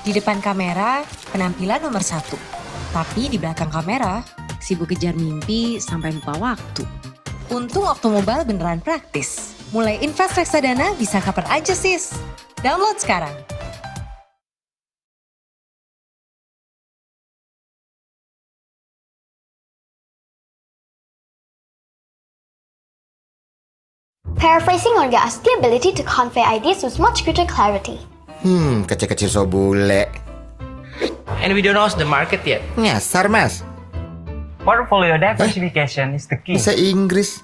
Di depan kamera, penampilan nomor 1. Tapi di belakang kamera, Sibuk kejar mimpi sampai lupa waktu. untung Oktomobile beneran praktis. Mulai invest reksadana bisa kapan aja sis. Download sekarang. Paraphrasing orgasms the ability to convey ideas with much greater clarity. Kecil-kecil so bule. And we don't know the market yet. Nyasar, Mas. Portfolio diversification is the key. Bisa Inggris.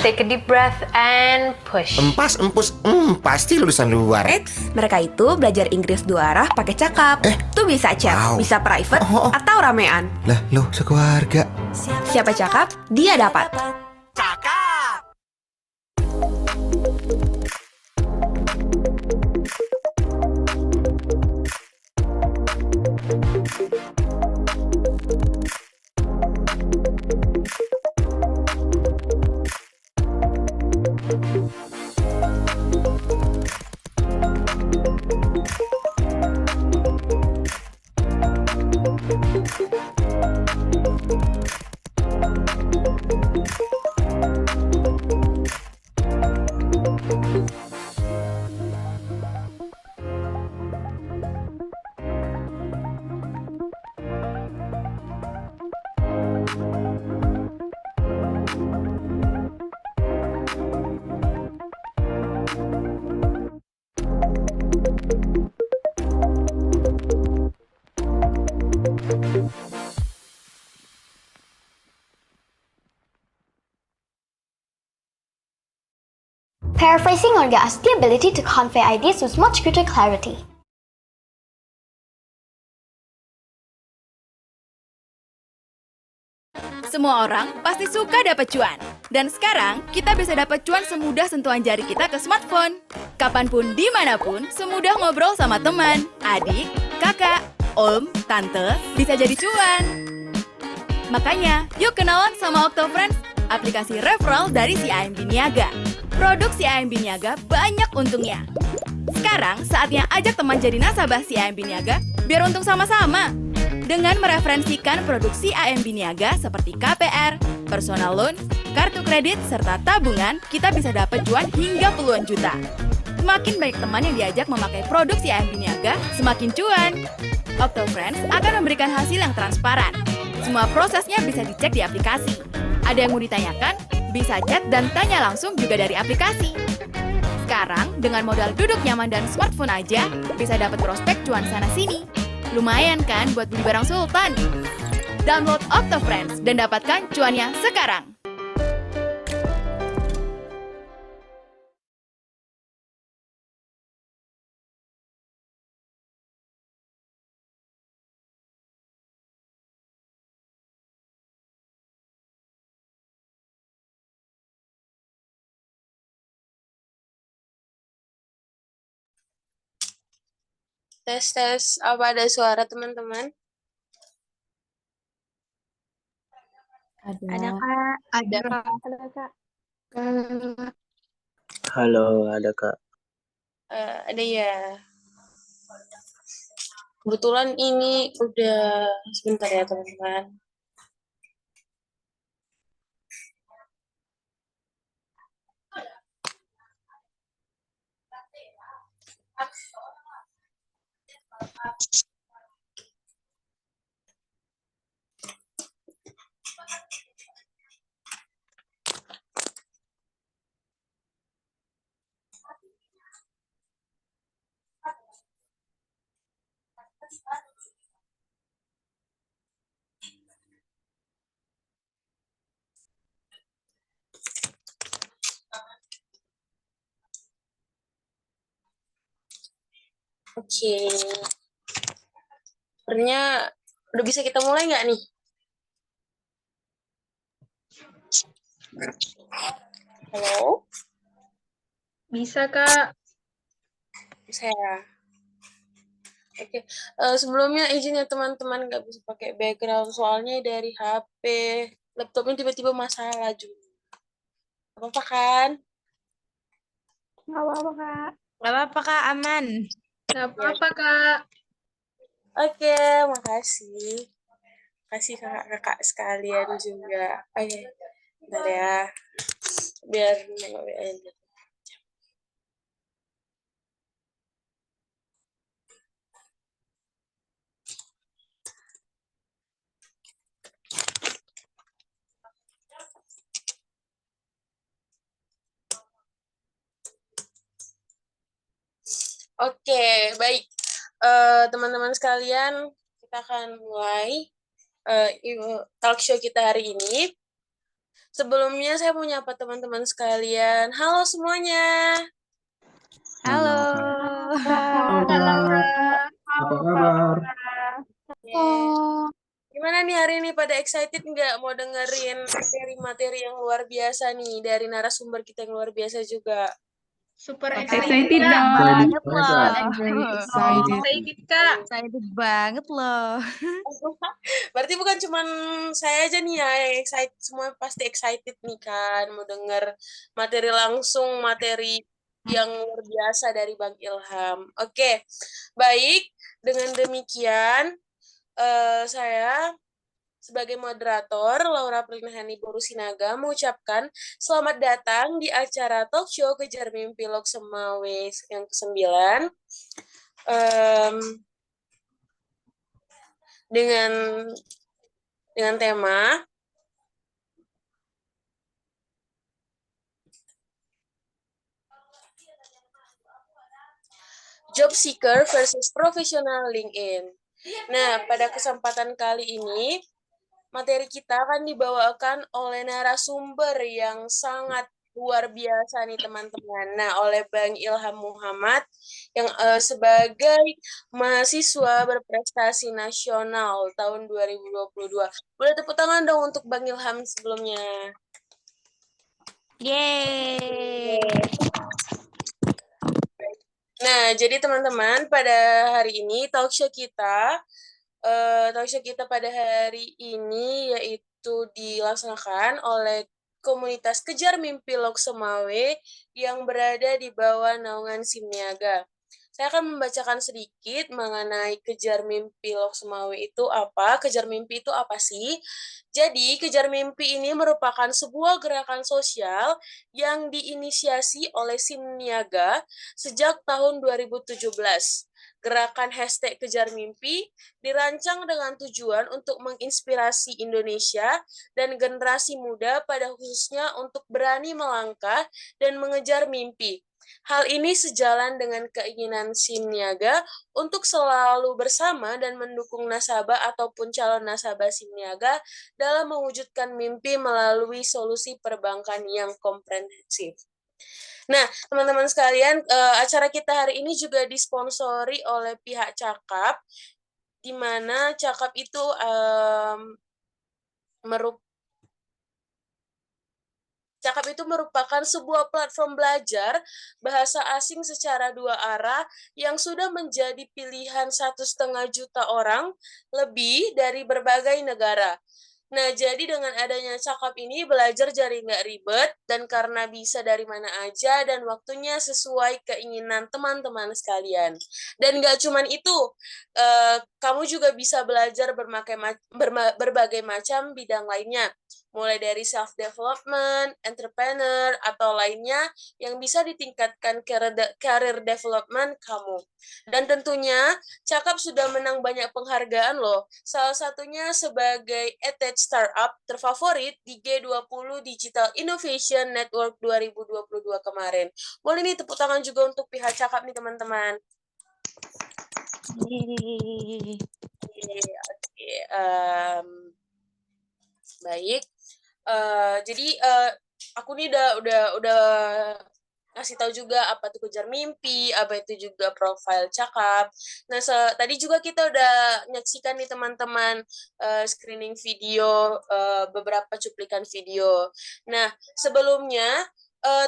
Take a deep breath and push. Empas, empus, pasti lulusan luar. Mereka itu belajar Inggris 2 arah pakai cakap. Tuh bisa chat, Wow. bisa private, Oh. atau ramean. Lah, lo sekeluarga. Siapa cakap, dia dapat. Paraphrasing orgasms the ability to convey ideas with much greater clarity. Semua orang pasti suka dapat cuan. Dan sekarang, kita bisa dapat cuan semudah sentuhan jari kita ke smartphone. Kapanpun, dimanapun, semudah ngobrol sama teman, adik, kakak, om, tante, bisa jadi cuan. Makanya, yuk kenalan sama Octofriends, aplikasi referral dari CIMB Niaga. Produk CIMB Niaga banyak untungnya. Sekarang, saatnya ajak teman jadi nasabah CIMB Niaga, biar untung sama-sama. Dengan mereferensikan produk CIMB Niaga seperti KPR, personal loan, kartu kredit, serta tabungan, kita bisa dapat cuan hingga puluhan juta. Semakin banyak teman yang diajak memakai produk CIMB Niaga, semakin cuan. Octofriends akan memberikan hasil yang transparan. Semua prosesnya bisa dicek di aplikasi. Ada yang mau ditanyakan? Bisa chat dan tanya langsung juga dari aplikasi. Sekarang, dengan modal duduk nyaman dan smartphone aja, bisa dapat prospek cuan sana-sini. Lumayan kan buat beli barang sultan? Download Octofriends dan dapatkan cuannya sekarang. Tes, apa ada suara teman-teman? Ada. Kak. Ada Kak. Halo, ada Kak. Ada ya. Kebetulan ini udah sebentar ya teman-teman. Oke. Sebenarnya udah bisa kita mulai nggak nih? Halo? Bisa, Kak. Bisa ya? Oke. Sebelumnya izin ya teman-teman nggak bisa pakai background soalnya dari HP. Laptopnya tiba-tiba masalah juga. Apa-apa kan? Nggak apa-apa, Kak. Gak apa-apa Kak, aman. Nggak apa-apa, Kak. Oke, makasih. Kasih kakak-kakak sekalian juga. Oke, bentar ya. Biar nengok WA-nya. Oke, baik. Teman-teman sekalian, kita akan mulai talk show kita hari ini. Sebelumnya saya mau nyapa teman-teman sekalian. Halo semuanya. Halo. Halo, Kak. Apa kabar? Gimana nih hari ini, pada excited nggak mau dengerin materi-materi yang luar biasa nih dari narasumber kita yang luar biasa juga? Super Excited excited, Kak. banget loh. Excited, Kak. Excited banget loh. Berarti bukan cuman saya aja nih ya yang excited, semua pasti excited nih kan mau denger materi langsung, materi yang luar biasa dari Bang Ilham. Oke, baik. Dengan demikian, saya sebagai moderator, Laura Prinahani Boru Sinaga, mengucapkan selamat datang di acara talk show Kejar Mimpi Lok Semawe yang ke-9. Dengan tema Job Seeker versus Professional LinkedIn. Nah, pada kesempatan kali ini, materi kita akan dibawakan oleh narasumber yang sangat luar biasa nih teman-teman. Nah, oleh Bang Ilham Muhammad yang sebagai mahasiswa berprestasi nasional tahun 2022. Boleh tepuk tangan dong untuk Bang Ilham sebelumnya. Yeay. Nah, jadi teman-teman, pada hari ini talk show kita pada hari ini yaitu dilaksanakan oleh komunitas Kejar Mimpi Lok Semawe yang berada di bawah naungan Simniaga. Saya akan membacakan sedikit mengenai Kejar Mimpi Lok Semawe itu apa, Kejar Mimpi itu apa sih? Jadi, Kejar Mimpi ini merupakan sebuah gerakan sosial yang diinisiasi oleh Simniaga sejak tahun 2017. Gerakan hashtag Kejar Mimpi dirancang dengan tujuan untuk menginspirasi Indonesia dan generasi muda pada khususnya untuk berani melangkah dan mengejar mimpi. Hal ini sejalan dengan keinginan Simniaga untuk selalu bersama dan mendukung nasabah ataupun calon nasabah Simniaga dalam mewujudkan mimpi melalui solusi perbankan yang komprehensif. Nah, teman-teman sekalian, acara kita hari ini juga disponsori oleh pihak Cakap, di mana Cakap itu merupakan sebuah platform belajar bahasa asing secara 2 arah yang sudah menjadi pilihan 1,5 juta orang lebih dari berbagai negara. Nah, jadi dengan adanya Cakap ini belajar jadi nggak ribet, dan karena bisa dari mana aja dan waktunya sesuai keinginan teman-teman sekalian. Dan nggak cuman itu, kamu juga bisa belajar berbagai macam bidang lainnya, mulai dari self-development, entrepreneur, atau lainnya yang bisa ditingkatkan career development kamu. Dan tentunya, Cakap sudah menang banyak penghargaan loh, salah satunya sebagai EdTech Startup terfavorit di G20 Digital Innovation Network 2022 kemarin. Boleh nih tepuk tangan juga untuk pihak Cakap nih teman-teman. Oke, baik. Jadi aku nih udah ngasih tahu juga apa itu Kejar Mimpi, apa itu juga profil Cakap. Nah, tadi juga kita udah nyaksikan nih teman-teman screening video, beberapa cuplikan video. Nah, sebelumnya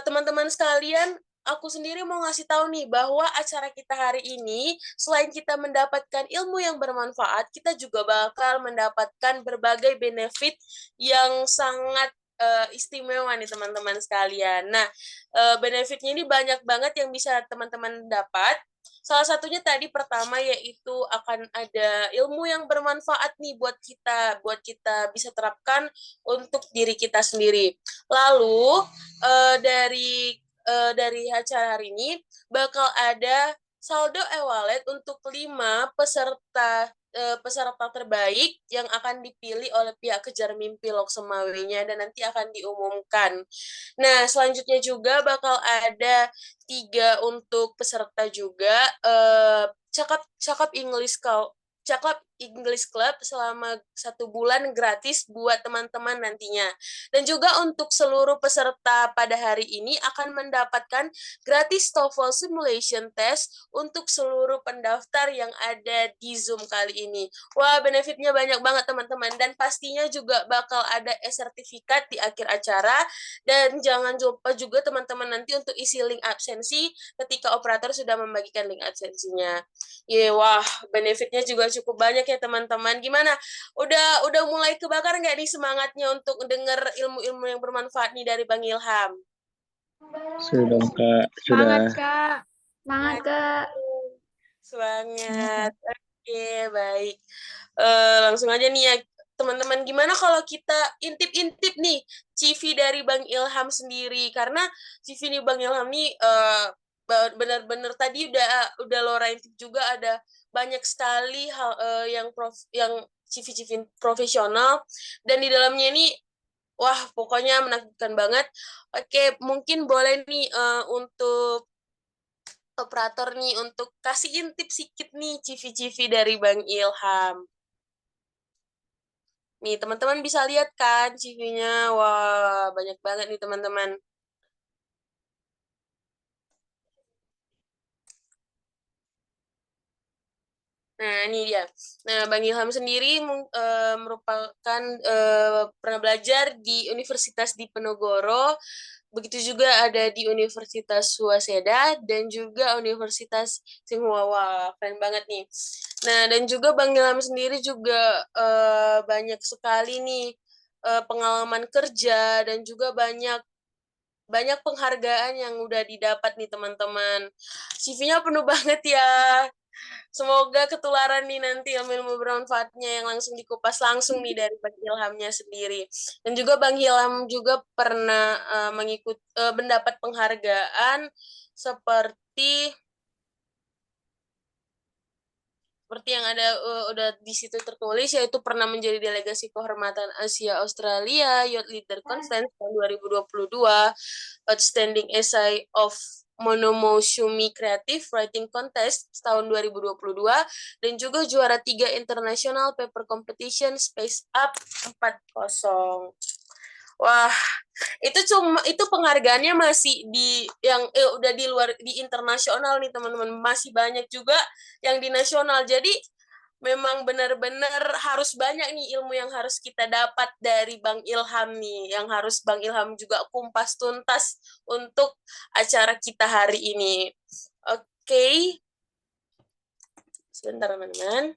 teman-teman sekalian, aku sendiri mau ngasih tahu nih bahwa acara kita hari ini, selain kita mendapatkan ilmu yang bermanfaat, kita juga bakal mendapatkan berbagai benefit yang sangat istimewa nih teman-teman sekalian. Nah, benefitnya ini banyak banget yang bisa teman-teman dapat. Salah satunya tadi pertama yaitu akan ada ilmu yang bermanfaat nih buat kita bisa terapkan untuk diri kita sendiri. Lalu dari acara hari ini bakal ada saldo e-wallet untuk 5 peserta terbaik yang akan dipilih oleh pihak Kejar Mimpi Loksemawe-nya dan nanti akan diumumkan. Nah, selanjutnya juga bakal ada 3 untuk peserta juga Cakap English Club selama 1 bulan gratis buat teman-teman nantinya. Dan juga untuk seluruh peserta pada hari ini akan mendapatkan gratis TOEFL Simulation Test untuk seluruh pendaftar yang ada di Zoom kali ini. Wah, benefitnya banyak banget teman-teman. Dan pastinya juga bakal ada e-sertifikat di akhir acara. Dan jangan lupa juga teman-teman nanti untuk isi link absensi ketika operator sudah membagikan link absensinya. Wah, benefitnya juga cukup banyak ya teman-teman. Gimana? Udah mulai kebakar nggak nih semangatnya untuk dengar ilmu-ilmu yang bermanfaat nih dari Bang Ilham? Sudah, Kak. Semangat, Sudah. Kak. Semangat, Kak. Semangat. Oke, baik. Langsung aja nih ya, teman-teman. Gimana kalau kita intip-intip nih CV dari Bang Ilham sendiri? Karena CV nih Bang Ilham nih benar-benar tadi udah Laura intip juga ada banyak sekali hal yang CV-CV profesional dan di dalamnya ini wah pokoknya menakjubkan banget. Oke, mungkin boleh nih untuk operator nih untuk kasih intip sedikit nih CV-CV dari Bang Ilham. Nih, teman-teman bisa lihat kan CV-nya. Wah, banyak banget nih teman-teman. Nah, ini dia. Nah, Bang Ilham sendiri merupakan pernah belajar di Universitas Diponegoro, begitu juga ada di Universitas Waseda, dan juga Universitas Tsinghua. Wah, keren banget nih. Nah, dan juga Bang Ilham sendiri juga banyak sekali nih pengalaman kerja, dan juga banyak penghargaan yang udah didapat nih teman-teman. CV-nya penuh banget ya. Semoga ketularan nih nanti ilmu-ilmu bermanfaatnya yang langsung dikupas langsung nih dari Bang Ilhamnya sendiri. Dan juga Bang Ilham juga pernah mendapat penghargaan seperti yang ada udah di situ tertulis, yaitu pernah menjadi delegasi kehormatan Asia Australia Youth Leader Conference tahun 2022, Outstanding Essay of Monomoshumi Creative Writing Contest tahun 2022, dan juga juara 3 International Paper Competition Space Up 40. Wah, itu penghargaannya masih di yang udah di luar di internasional nih teman-teman, masih banyak juga yang di nasional. Jadi memang benar-benar harus banyak nih ilmu yang harus kita dapat dari Bang Ilham nih, yang harus Bang Ilham juga kumpas tuntas untuk acara kita hari ini. Oke. Sebentar teman-teman.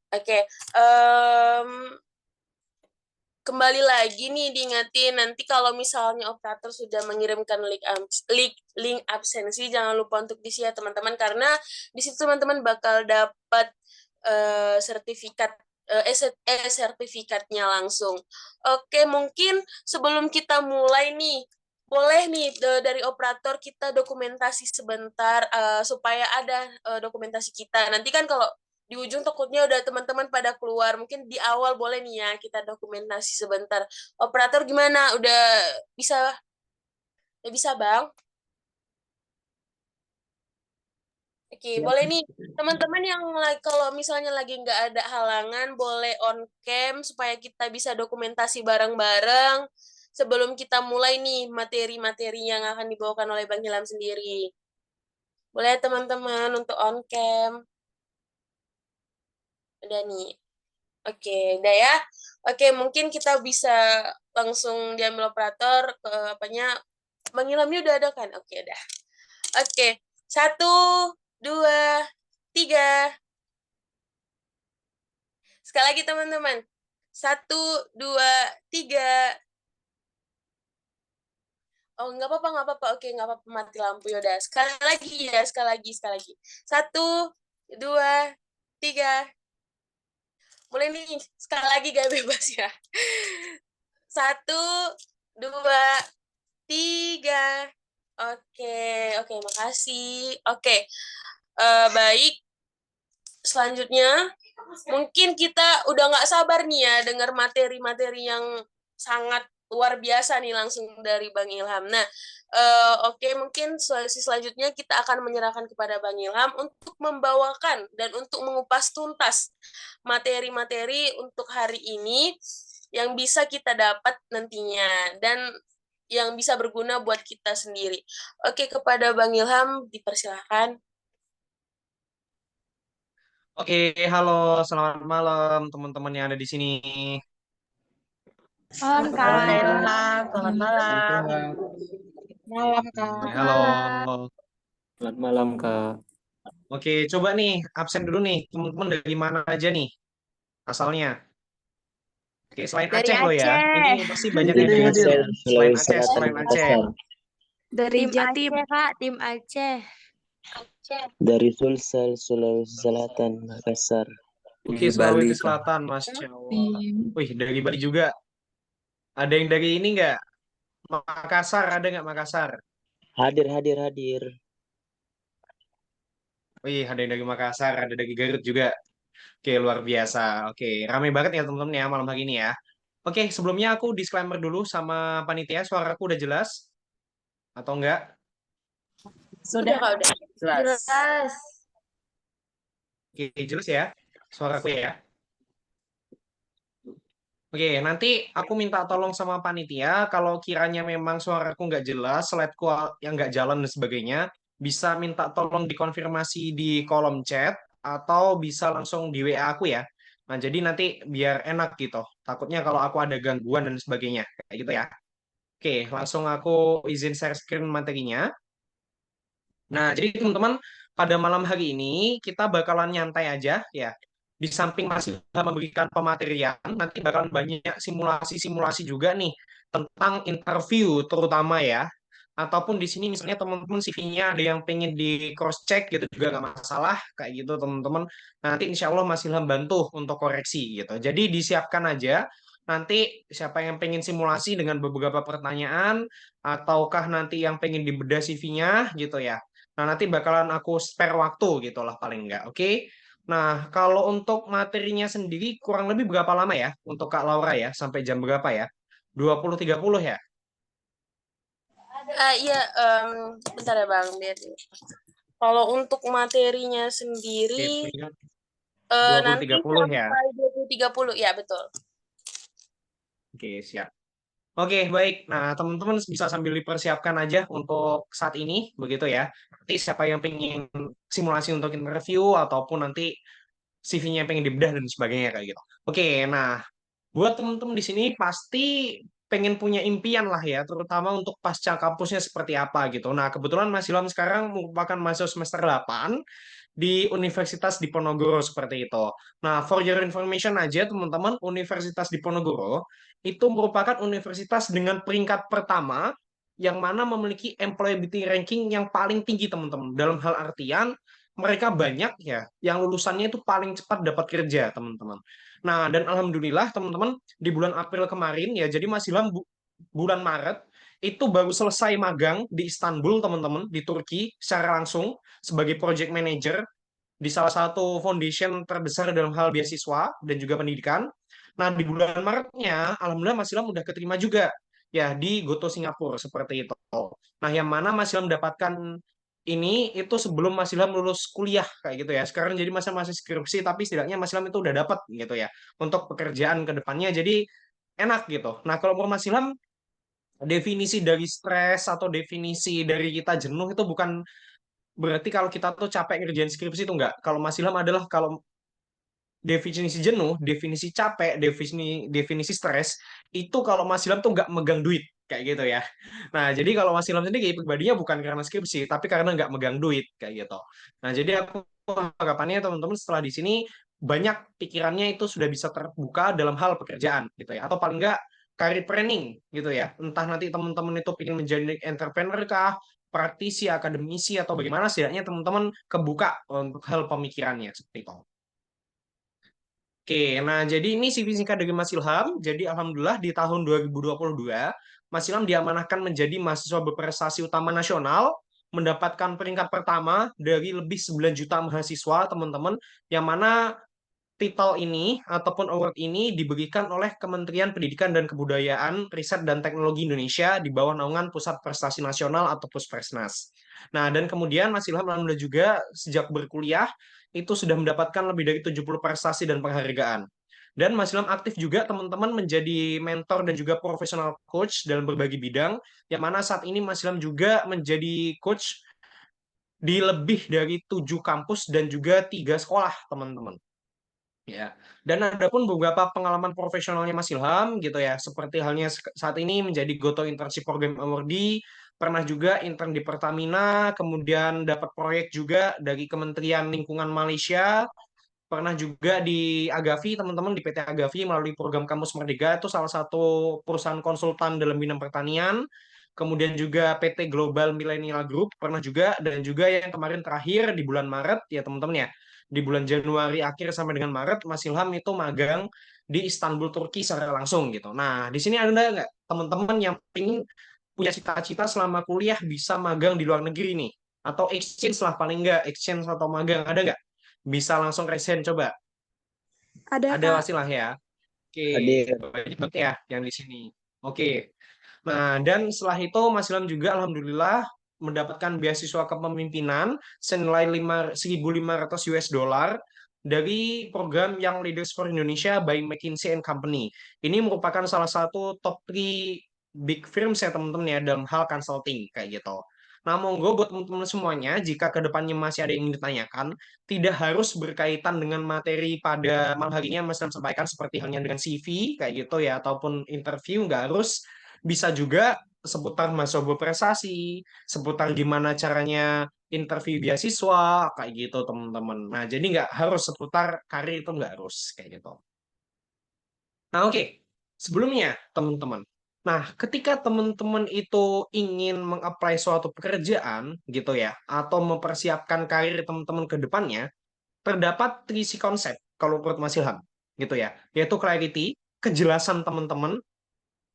Oke, kembali lagi nih diingetin nanti kalau misalnya operator sudah mengirimkan link absensi, jangan lupa untuk diisi ya teman-teman, karena di situ teman-teman bakal dapat sertifikatnya langsung. Oke, mungkin sebelum kita mulai nih, boleh nih dari operator kita dokumentasi sebentar supaya ada dokumentasi kita. Nanti kan kalau di ujung takutnya udah teman-teman pada keluar. Mungkin di awal boleh nih ya kita dokumentasi sebentar. Operator gimana? Udah bisa? Udah bisa, Bang? Oke, boleh nih. Teman-teman yang kalau misalnya lagi nggak ada halangan, boleh on cam supaya kita bisa dokumentasi bareng-bareng sebelum kita mulai nih materi-materi yang akan dibawakan oleh Bang Ilham sendiri. Boleh teman-teman untuk on cam. Udah nih. Oke, udah ya. Oke, mungkin kita bisa langsung diambil operator ke apanya. Bang Ilhamnya udah ada kan? Oke, udah. Oke, 1, 2, 3. Sekali lagi teman-teman. 1, 2, 3. Oh, nggak apa-apa. Oke, nggak apa-apa mati lampu. Yaudah, sekali lagi. 1, 2, 3. Mulai nih, sekali lagi gak bebas ya. 1, 2, 3. Oke, makasih. Oke, baik. Selanjutnya, mungkin kita udah nggak sabar nih ya dengar materi-materi yang sangat luar biasa nih langsung dari Bang Ilham. Nah, oke, mungkin sesi selanjutnya kita akan menyerahkan kepada Bang Ilham untuk membawakan dan untuk mengupas tuntas materi-materi untuk hari ini yang bisa kita dapat nantinya dan yang bisa berguna buat kita sendiri. Oke, kepada Bang Ilham dipersilahkan. Oke, halo, selamat malam teman-teman yang ada di sini. Malam, Kak. Selamat malam. Malam, Kak. Halo. Selamat malam, Kak. Oke, coba nih absen dulu nih teman-teman dari mana aja nih asalnya. Oke, selain Dari Aceh lo ya. Aceh. Ini pasti banyak yang dari Aceh. Selain Aceh. Dari Tim Jatim. Aceh, Kak. Tim Aceh. Dari Sulsel, Sulawesi Selatan, Makassar. Oke, Sulawesi Selatan, Masya Allah. Wih, dari Bali juga. Ada yang dari ini nggak? Makassar, ada nggak Makassar? Hadir. Wih, ada yang dari Makassar, ada dari Garut juga. Oke, luar biasa. Oke, ramai banget ya teman-teman ya malam hari ini ya. Oke, sebelumnya aku disclaimer dulu sama panitia, suaraku udah jelas atau enggak? Sudah, Kak, udah. Jelas. Oke, jelas ya suaraku ya. Oke, nanti aku minta tolong sama panitia kalau kiranya memang suaraku nggak jelas, slide-ku yang nggak jalan dan sebagainya, bisa minta tolong dikonfirmasi di kolom chat atau bisa langsung di WA aku ya. Nah, jadi nanti biar enak gitu. Takutnya kalau aku ada gangguan dan sebagainya, kayak gitu ya. Oke, langsung aku izin share screen materinya. Nah, jadi teman-teman, pada malam hari ini kita bakalan nyantai aja ya. Di samping masih memberikan pematerian, nanti bakalan banyak simulasi-simulasi juga nih tentang interview terutama ya. Ataupun di sini misalnya teman-teman CV-nya ada yang pengen di cross check gitu juga nggak masalah kayak gitu teman-teman. Nanti insya Allah masih bantu untuk koreksi gitu. Jadi disiapkan aja. Nanti siapa yang pengen simulasi dengan beberapa pertanyaan ataukah nanti yang pengen dibedah CV-nya gitu ya. Nah, nanti bakalan aku spare waktu gitu lah paling nggak. Oke. Nah, kalau untuk materinya sendiri kurang lebih berapa lama ya untuk Kak Laura ya? Sampai jam berapa ya? 20.30 ya? Iya, bentar ya Bang, biar. Kalau untuk materinya sendiri, Oke, nanti 20.30 ya? sampai 20.30, ya betul. Oke, siap. Oke, baik. Nah, teman-teman bisa sambil dipersiapkan aja untuk saat ini, begitu ya. Nanti siapa yang pengen simulasi untuk interview, ataupun nanti CV-nya pengen dibedah dan sebagainya kayak gitu. Oke, nah, buat teman-teman di sini pasti pengen punya impian lah ya, terutama untuk pasca kampusnya seperti apa gitu. Nah, kebetulan Mas Ilham sekarang merupakan mahasiswa semester 8 di Universitas Diponegoro seperti itu. Nah, for your information aja teman-teman, Universitas Diponegoro itu merupakan universitas dengan peringkat pertama yang mana memiliki employability ranking yang paling tinggi teman-teman. Dalam hal artian mereka banyak ya yang lulusannya itu paling cepat dapat kerja teman-teman. Nah, dan alhamdulillah teman-teman di bulan April kemarin ya, jadi Mas Ilham bulan Maret itu baru selesai magang di Istanbul teman-teman, di Turki secara langsung sebagai project manager di salah satu foundation terbesar dalam hal beasiswa dan juga pendidikan. Nah, di bulan Maretnya, alhamdulillah Mas Ilham udah keterima juga ya di Goto Singapura seperti itu. Nah, yang mana Mas Ilham mendapatkan ini itu sebelum Mas Ilham lulus kuliah kayak gitu ya. Sekarang jadi masih skripsi tapi setidaknya Mas Ilham itu udah dapat gitu ya untuk pekerjaan ke depannya. Jadi enak gitu. Nah, kalau Mas Ilham definisi dari stres atau definisi dari kita jenuh itu bukan berarti kalau kita tuh capek ngerjain skripsi itu enggak. Kalau Mas Ilham adalah kalau definisi jenuh, definisi capek, definisi stres itu kalau Mas Ilham tuh nggak megang duit kayak gitu ya. Nah, jadi kalau Mas Ilham sendiri pribadinya bukan karena skripsi, tapi karena nggak megang duit kayak gitu. Nah, jadi aku harapannya teman-teman setelah di sini banyak pikirannya itu sudah bisa terbuka dalam hal pekerjaan gitu ya, atau paling enggak career planning gitu ya. Entah nanti teman-teman itu ingin menjadi entrepreneur kah, praktisi, akademisi, atau bagaimana, setidaknya teman-teman kebuka untuk hal pemikirannya seperti itu. Oke, nah jadi ini CV singkat dari Mas Ilham. Jadi alhamdulillah di tahun 2022, Mas Ilham diamanahkan menjadi mahasiswa berprestasi utama nasional, mendapatkan peringkat pertama dari lebih 9 juta mahasiswa, teman-teman, yang mana titel ini ataupun award ini diberikan oleh Kementerian Pendidikan dan Kebudayaan, Riset dan Teknologi Indonesia di bawah naungan Pusat Prestasi Nasional atau Puspresnas. Nah, dan kemudian Mas Ilham alhamdulillah juga sejak berkuliah itu sudah mendapatkan lebih dari 70 prestasi dan penghargaan. Dan Mas Ilham aktif juga teman-teman menjadi mentor dan juga profesional coach dalam berbagai bidang, yang mana saat ini Mas Ilham juga menjadi coach di lebih dari 7 kampus dan juga 3 sekolah, teman-teman. Ya, dan ada pun beberapa pengalaman profesionalnya Mas Ilham gitu ya, seperti halnya saat ini menjadi Goto Internship Program Awardee, pernah juga intern di Pertamina, kemudian dapat proyek juga dari Kementerian Lingkungan Malaysia, pernah juga di Agavi, teman-teman, di PT Agavi melalui program Kampus Merdeka, itu salah satu perusahaan konsultan dalam bidang pertanian, kemudian juga PT Global Millennial Group, pernah juga, dan juga yang kemarin terakhir di bulan Maret, ya teman-teman ya, di bulan Januari akhir sampai dengan Maret, Mas Ilham itu magang di Istanbul, Turki secara langsung gitu. Nah, di sini ada nggak teman-teman yang ingin punya cita-cita selama kuliah bisa magang di luar negeri nih? Atau exchange lah, paling nggak exchange atau magang, ada nggak? Bisa langsung resen coba. Ada, Ada Kak. pasti lah ya. Oke, Hadir. banyak banget ya yang di sini. Oke. Nah, dan setelah itu Mas Ilham juga alhamdulillah mendapatkan beasiswa kepemimpinan senilai 1.500 US dollar dari program Young Leaders for Indonesia by McKinsey and Company. Ini merupakan salah satu top 3 big firms ya teman-teman ya dalam hal consulting kayak gitu. Nah, monggo buat teman-teman semuanya, jika kedepannya masih ada yang ingin ditanyakan, tidak harus berkaitan dengan materi pada malam hari ini yang Mas Ilham sampaikan, seperti halnya dengan CV kayak gitu ya, ataupun interview, nggak harus. Bisa juga seputar mahasiswa berprestasi, seputar gimana caranya interview beasiswa, kayak gitu teman-teman. Nah, jadi nggak harus seputar karir, itu nggak harus kayak gitu. Nah, oke. Sebelumnya, teman-teman. Nah, ketika teman-teman itu ingin mengapply suatu pekerjaan gitu ya, atau mempersiapkan karir teman-teman ke depannya, terdapat 3 konsep kalau menurut Mas Ilham gitu ya, yaitu clarity, kejelasan teman-teman,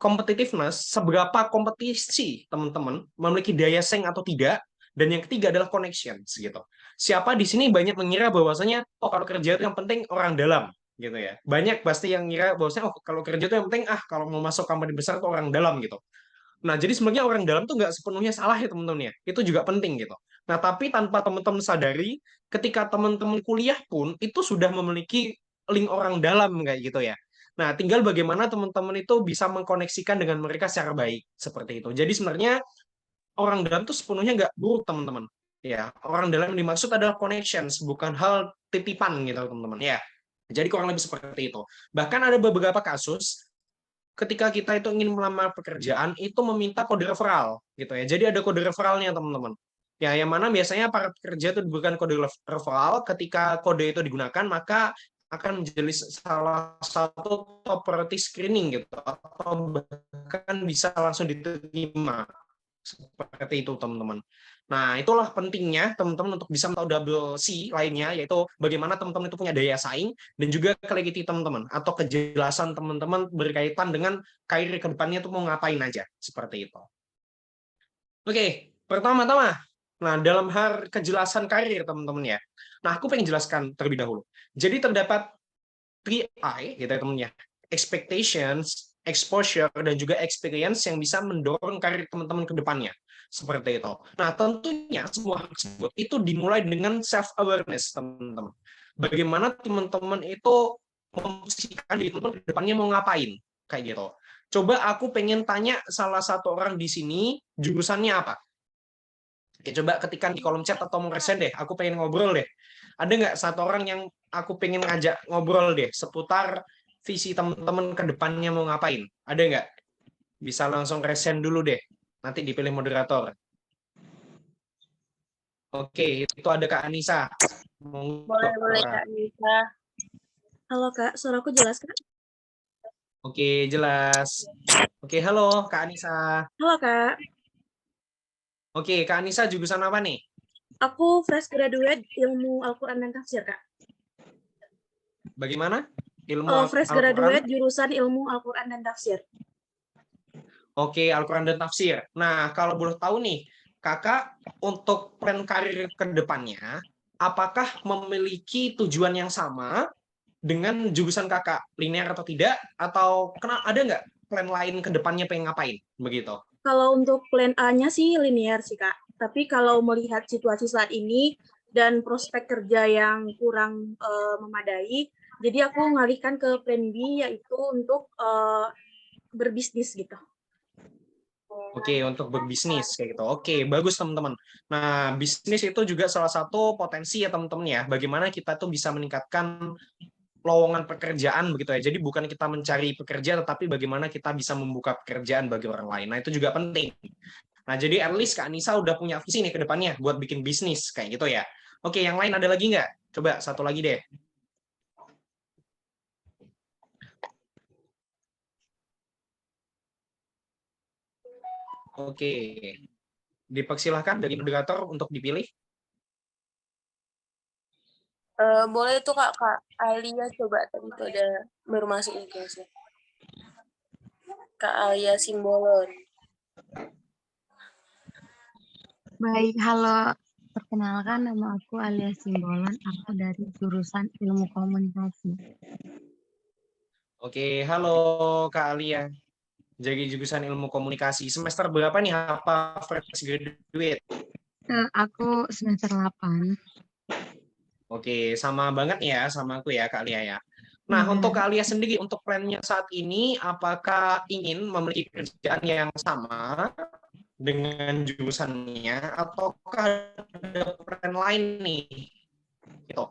competitiveness, seberapa kompetisi teman-teman, memiliki daya saing atau tidak, dan yang ketiga adalah connections gitu. Siapa di sini banyak mengira bahwasanya oh kalau kerja itu yang penting orang dalam gitu ya. Banyak pasti yang ngira bahwasanya oh kalau kerja itu yang penting kalau mau masuk company besar itu orang dalam gitu. Nah, jadi sebenarnya orang dalam tuh nggak sepenuhnya salah ya teman-teman ya. Itu juga penting gitu. Nah, tapi tanpa teman-teman sadari, ketika teman-teman kuliah pun itu sudah memiliki link orang dalam kayak gitu ya. Nah, tinggal bagaimana teman-teman itu bisa mengkoneksikan dengan mereka secara baik seperti itu. Jadi sebenarnya orang dalam tuh sepenuhnya nggak buruk teman-teman. Ya, orang dalam yang dimaksud adalah connections, bukan hal titipan gitu teman-teman. Ya, jadi kurang lebih seperti itu. Bahkan ada beberapa kasus ketika kita itu ingin melamar pekerjaan itu meminta kode referral gitu ya. Jadi ada kode referralnya teman-teman. Ya, yang mana biasanya para pekerja itu diberikan kode referral, ketika kode itu digunakan maka akan menjadi salah satu top priority screening gitu atau bahkan bisa langsung diterima seperti itu teman-teman. Nah, itulah pentingnya teman-teman untuk bisa tahu double C lainnya, yaitu bagaimana teman-teman itu punya daya saing dan juga clarity teman-teman atau kejelasan teman-teman berkaitan dengan karir ke depannya itu mau ngapain aja, seperti itu. Oke, pertama-tama, nah dalam hal kejelasan karir teman-teman ya. Nah, aku pengen jelaskan terlebih dahulu. Jadi terdapat 3I gitu ya teman ya. Expectations, exposure, dan juga experience yang bisa mendorong karir teman-teman ke depannya. Seperti itu. Nah, tentunya semua hal tersebut itu dimulai dengan self-awareness, teman-teman. Bagaimana teman-teman itu memposisikan diri teman-teman ke depannya mau ngapain. Kayak gitu. Coba aku pengen tanya salah satu orang di sini, jurusannya apa? Oke, coba ketikkan di kolom chat atau mau resen deh. Aku pengen ngobrol deh. Ada nggak satu orang yang aku pengen ngajak ngobrol deh seputar visi teman-teman ke depannya mau ngapain? Ada nggak? Bisa langsung resen dulu deh. Nanti dipilih moderator. Oke, itu ada Kak Anissa. Boleh Kak Anissa. Halo Kak, suaraku jelas Kak? Oke, jelas. Oke, halo Kak Anissa. Halo Kak, Oke, Kak Anissa jurusan apa nih? aku fresh graduate ilmu Al-Quran dan Tafsir Kak. Bagaimana? Ilmu Fresh Al-Quran? graduate jurusan ilmu Al-Quran dan Tafsir. Oke, Al-Quran dan Tafsir. Nah, kalau boleh tahu nih, Kakak untuk plan karir ke depannya, apakah memiliki tujuan yang sama dengan jurusan Kakak? Linear atau tidak? Atau ada nggak plan lain ke depannya pengen ngapain? Begitu. Kalau untuk plan A-nya sih linear sih Kak. Tapi kalau melihat situasi saat ini dan prospek kerja yang kurang memadai, jadi aku ngalihkan ke plan B yaitu untuk berbisnis gitu. Oke, untuk berbisnis kayak gitu. Oke, bagus teman-teman. Nah, bisnis itu juga salah satu potensi ya teman-teman ya. Bagaimana kita tuh bisa meningkatkan lowongan pekerjaan begitu ya. Jadi bukan kita mencari pekerja, tetapi bagaimana kita bisa membuka pekerjaan bagi orang lain. Nah, itu juga penting. Nah, jadi at least Kak Anissa udah punya visi nih ke depannya buat bikin bisnis kayak gitu ya. Oke, yang lain ada lagi nggak? Coba satu lagi deh. Oke, dipersilahkan dari moderator untuk dipilih. Boleh tuh Kak Alia coba tadi tuh ada baru masuk nih kelasnya. Kak Alia Simbolon. Baik, halo. Perkenalkan, nama aku Alia Simbolon. Aku dari jurusan Ilmu Komunikasi. Oke, halo Kak Alia. Jadi jurusan Ilmu Komunikasi. Semester berapa nih? Apa fresh graduate? Aku semester 8. Oke, sama banget ya sama aku ya Kak Alia ya. Nah, untuk Kak Alia sendiri, untuk plannya saat ini, apakah ingin memiliki kerjaan yang sama dengan jurusannya, ataukah ada plan lain nih? Gitu.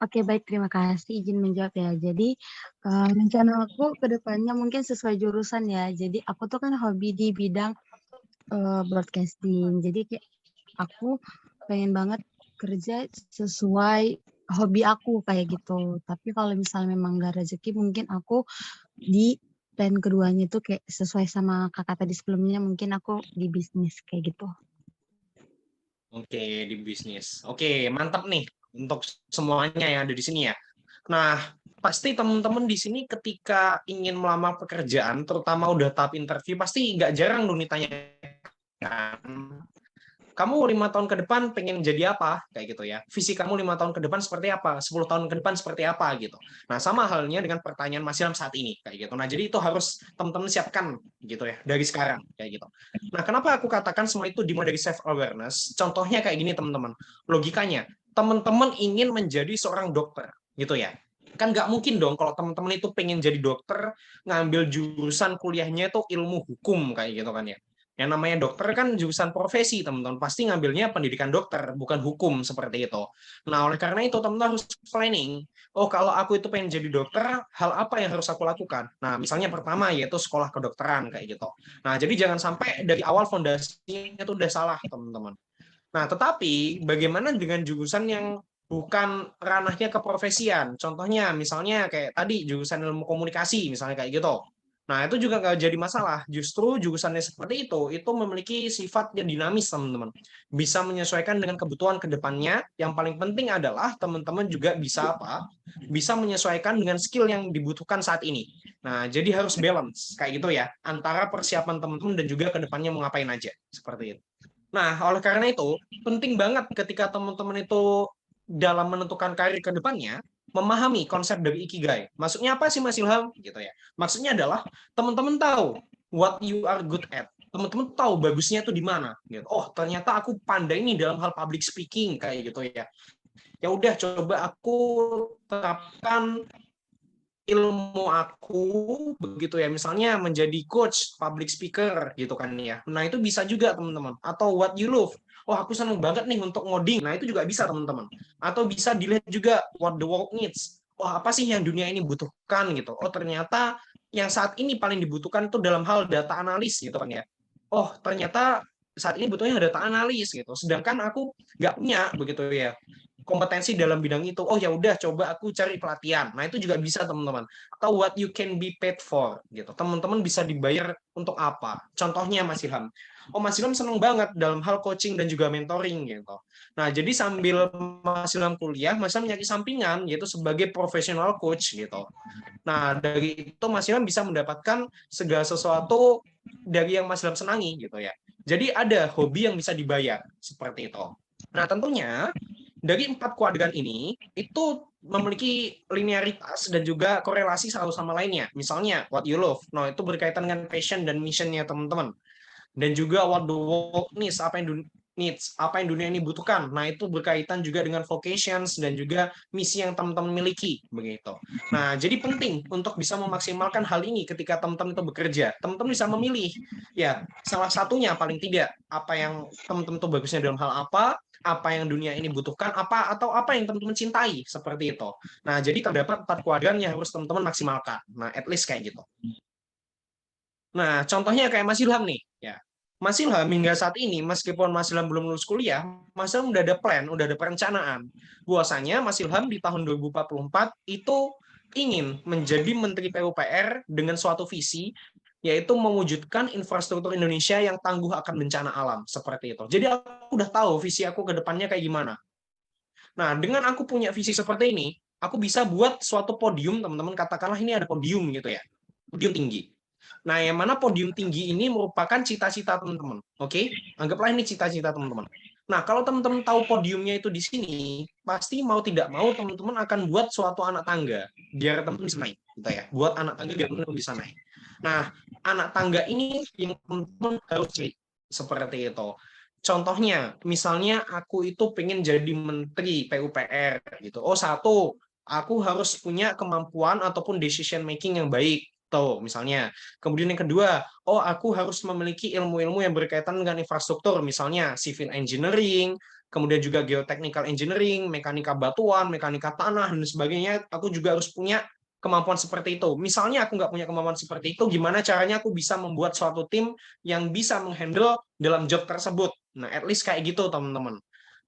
Oke, baik. Terima kasih izin menjawab ya. Jadi, rencana aku ke depannya mungkin sesuai jurusan ya. Jadi, aku tuh kan hobi di bidang broadcasting. Jadi, kayak aku pengen banget kerja sesuai hobi aku kayak gitu. Tapi kalau misalnya memang nggak rezeki, mungkin aku di plan keduanya itu kayak sesuai sama kakak tadi sebelumnya, mungkin aku di bisnis kayak gitu. Oke, di bisnis. Oke, mantap nih untuk semuanya yang ada di sini ya. Nah, pasti teman-teman di sini ketika ingin melamar pekerjaan, terutama udah tahap interview, pasti nggak jarang dong ditanyakan, kamu 5 tahun ke depan pengen jadi apa? Kayak gitu ya. Visi kamu 5 tahun ke depan seperti apa? 10 tahun ke depan seperti apa? Gitu. Nah, sama halnya dengan pertanyaan Mas Ilham saat ini. Kayak gitu. Nah, jadi itu harus teman-teman siapkan gitu ya, dari sekarang. Kayak gitu. Nah, kenapa aku katakan semua itu dimulai dari self-awareness? Contohnya kayak gini, teman-teman. Logikanya, teman-teman ingin menjadi seorang dokter. Gitu ya. Kan nggak mungkin dong kalau teman-teman itu pengen jadi dokter, ngambil jurusan kuliahnya itu ilmu hukum, kayak gitu kan ya. Yang namanya dokter kan jurusan profesi, teman-teman. Pasti ngambilnya pendidikan dokter, bukan hukum seperti itu. Nah, oleh karena itu, teman-teman harus planning. Oh, kalau aku itu pengen jadi dokter, hal apa yang harus aku lakukan? Nah, misalnya pertama yaitu sekolah kedokteran, kayak gitu. Nah, jadi jangan sampai dari awal fondasinya itu udah salah, teman-teman. Nah, tetapi bagaimana dengan jurusan yang bukan ranahnya keprofesian? Contohnya, misalnya kayak tadi, jurusan ilmu komunikasi, misalnya kayak gitu. Nah, itu juga nggak jadi masalah. Justru jurusannya seperti itu memiliki sifat yang dinamis, teman-teman. Bisa menyesuaikan dengan kebutuhan ke depannya. Yang paling penting adalah teman-teman juga bisa apa? Bisa menyesuaikan dengan skill yang dibutuhkan saat ini. Nah, jadi harus balance, kayak gitu ya, antara persiapan teman-teman dan juga ke depannya mau ngapain aja. Seperti itu. Nah, oleh karena itu, penting banget ketika teman-teman itu dalam menentukan karir ke depannya, memahami konsep dari Ikigai. Maksudnya apa sih Mas Ilham? Gitu ya. Maksudnya adalah teman-teman tahu what you are good at. Teman-teman tahu bagusnya itu di mana. Gitu. Oh, ternyata aku pandai nih dalam hal public speaking kayak gitu ya. Ya udah, coba aku terapkan ilmu aku begitu ya, misalnya menjadi coach public speaker gitu kan ya. Nah, itu bisa juga teman-teman. Atau what you love. Oh, aku senang banget nih untuk ngoding. Nah, itu juga bisa teman-teman. Atau bisa dilihat juga what the world needs. Oh, apa sih yang dunia ini butuhkan gitu. Oh, ternyata yang saat ini paling dibutuhkan itu dalam hal data analis gitu kan ya. Oh, ternyata saat ini butuhnya data analis gitu. Sedangkan aku nggak punya begitu ya. kompetensi dalam bidang itu. Oh ya udah, coba aku cari pelatihan. Nah, itu juga bisa teman-teman. Atau what you can be paid for gitu. Teman-teman bisa dibayar untuk apa? Contohnya Mas Ilham. Oh, Mas Ilham seneng banget dalam hal coaching dan juga mentoring gitu. Nah, jadi sambil Mas Ilham kuliah, Mas Ilham nyari sampingan yaitu sebagai professional coach gitu. Nah, dari itu Mas Ilham bisa mendapatkan segala sesuatu dari yang Mas Ilham senangi gitu ya. Jadi ada hobi yang bisa dibayar seperti itu. Nah, tentunya dari 4 kuadran ini itu memiliki linearitas dan juga korelasi satu sama lainnya. Misalnya what you love. Nah, itu berkaitan dengan passion dan mission-nya teman-teman. Dan juga what the world needs, apa yang dunia ini butuhkan. Nah, itu berkaitan juga dengan vocations dan juga misi yang teman-teman miliki begitu. Nah, jadi penting untuk bisa memaksimalkan hal ini ketika teman-teman itu bekerja. Teman-teman bisa memilih ya, salah satunya paling tidak apa yang teman-teman itu bagusnya dalam hal apa yang dunia ini butuhkan, atau apa yang teman-teman cintai seperti itu. Nah, jadi terdapat 4 kuadran yang harus teman-teman maksimalkan. Nah, at least kayak gitu. Nah, contohnya kayak Mas Ilham nih, ya. Mas Ilham hingga saat ini, meskipun Mas Ilham belum lulus kuliah, Mas Ilham udah ada plan, udah ada perencanaan. Bahwasanya Mas Ilham di tahun 2044 itu ingin menjadi Menteri PUPR dengan suatu visi, yaitu mewujudkan infrastruktur Indonesia yang tangguh akan bencana alam, seperti itu. Jadi aku udah tahu visi aku ke depannya kayak gimana. Nah, dengan aku punya visi seperti ini, aku bisa buat suatu podium, teman-teman, katakanlah ini ada podium gitu ya, podium tinggi. Nah, yang mana podium tinggi ini merupakan cita-cita teman-teman. Oke? Anggaplah ini cita-cita teman-teman. Nah, kalau teman-teman tahu podiumnya itu di sini, pasti mau tidak mau teman-teman akan buat suatu anak tangga biar teman-teman bisa naik, gitu ya. Buat anak tangga biar teman-teman bisa naik. Nah, anak tangga ini yang teman-teman harus cari seperti itu. Contohnya, misalnya aku itu pengen jadi menteri PUPR gitu. Oh, satu, aku harus punya kemampuan ataupun decision making yang baik. Tuh, misalnya. Kemudian yang kedua, oh aku harus memiliki ilmu-ilmu yang berkaitan dengan infrastruktur, misalnya civil engineering, kemudian juga geotechnical engineering, mekanika batuan, mekanika tanah, dan sebagainya. Aku juga harus punya kemampuan seperti itu. Misalnya aku nggak punya kemampuan seperti itu, gimana caranya aku bisa membuat suatu tim yang bisa menghandle dalam job tersebut. Nah, at least kayak gitu, teman-teman.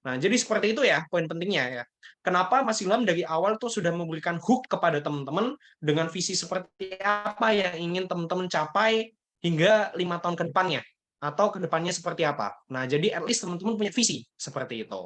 Nah, jadi seperti itu ya, poin pentingnya ya. Kenapa Mas Ilham dari awal tuh sudah memberikan hook kepada teman-teman dengan visi seperti apa yang ingin teman-teman capai hingga 5 tahun ke depannya. Atau ke depannya seperti apa. Nah, jadi at least teman-teman punya visi seperti itu.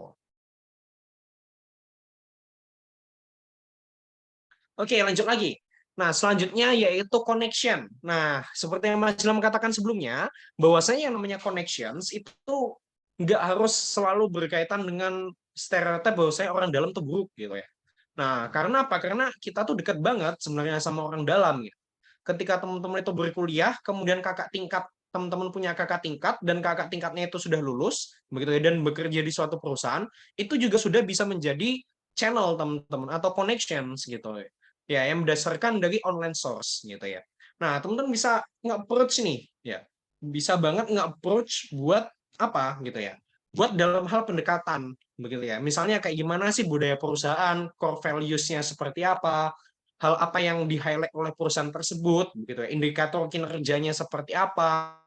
Oke, lanjut lagi. Nah, selanjutnya yaitu connection. Nah, seperti yang Mas Ilham katakan sebelumnya, bahwasanya yang namanya connections itu nggak harus selalu berkaitan dengan stereotip bahwa saya orang dalam tuh buruk gitu ya. Nah, karena apa? Karena kita tuh dekat banget sebenarnya sama orang dalam gitu. Ketika teman-teman itu berkuliah, kemudian kakak tingkat teman-teman punya kakak tingkat dan kakak tingkatnya itu sudah lulus begitu ya dan bekerja di suatu perusahaan, itu juga sudah bisa menjadi channel teman-teman atau connections gitu ya yang berdasarkan dari online source gitu ya. Nah, teman-teman bisa nge-approach nih ya. Bisa banget nge-approach buat apa gitu ya, buat dalam hal pendekatan begitu ya. Misalnya kayak gimana sih budaya perusahaan, core values-nya seperti apa, hal apa yang di-highlight oleh perusahaan tersebut begitu ya, indikator kinerjanya seperti apa,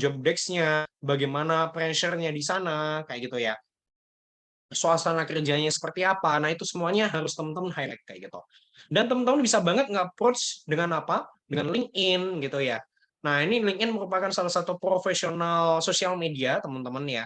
job desk-nya, bagaimana pressure-nya di sana kayak gitu ya, suasana kerjanya seperti apa. Nah, itu semuanya harus teman-teman highlight kayak gitu. Dan teman-teman bisa banget nge-approach dengan apa? Dengan LinkedIn gitu ya. Nah, ini LinkedIn merupakan salah satu profesional sosial media, teman-teman ya.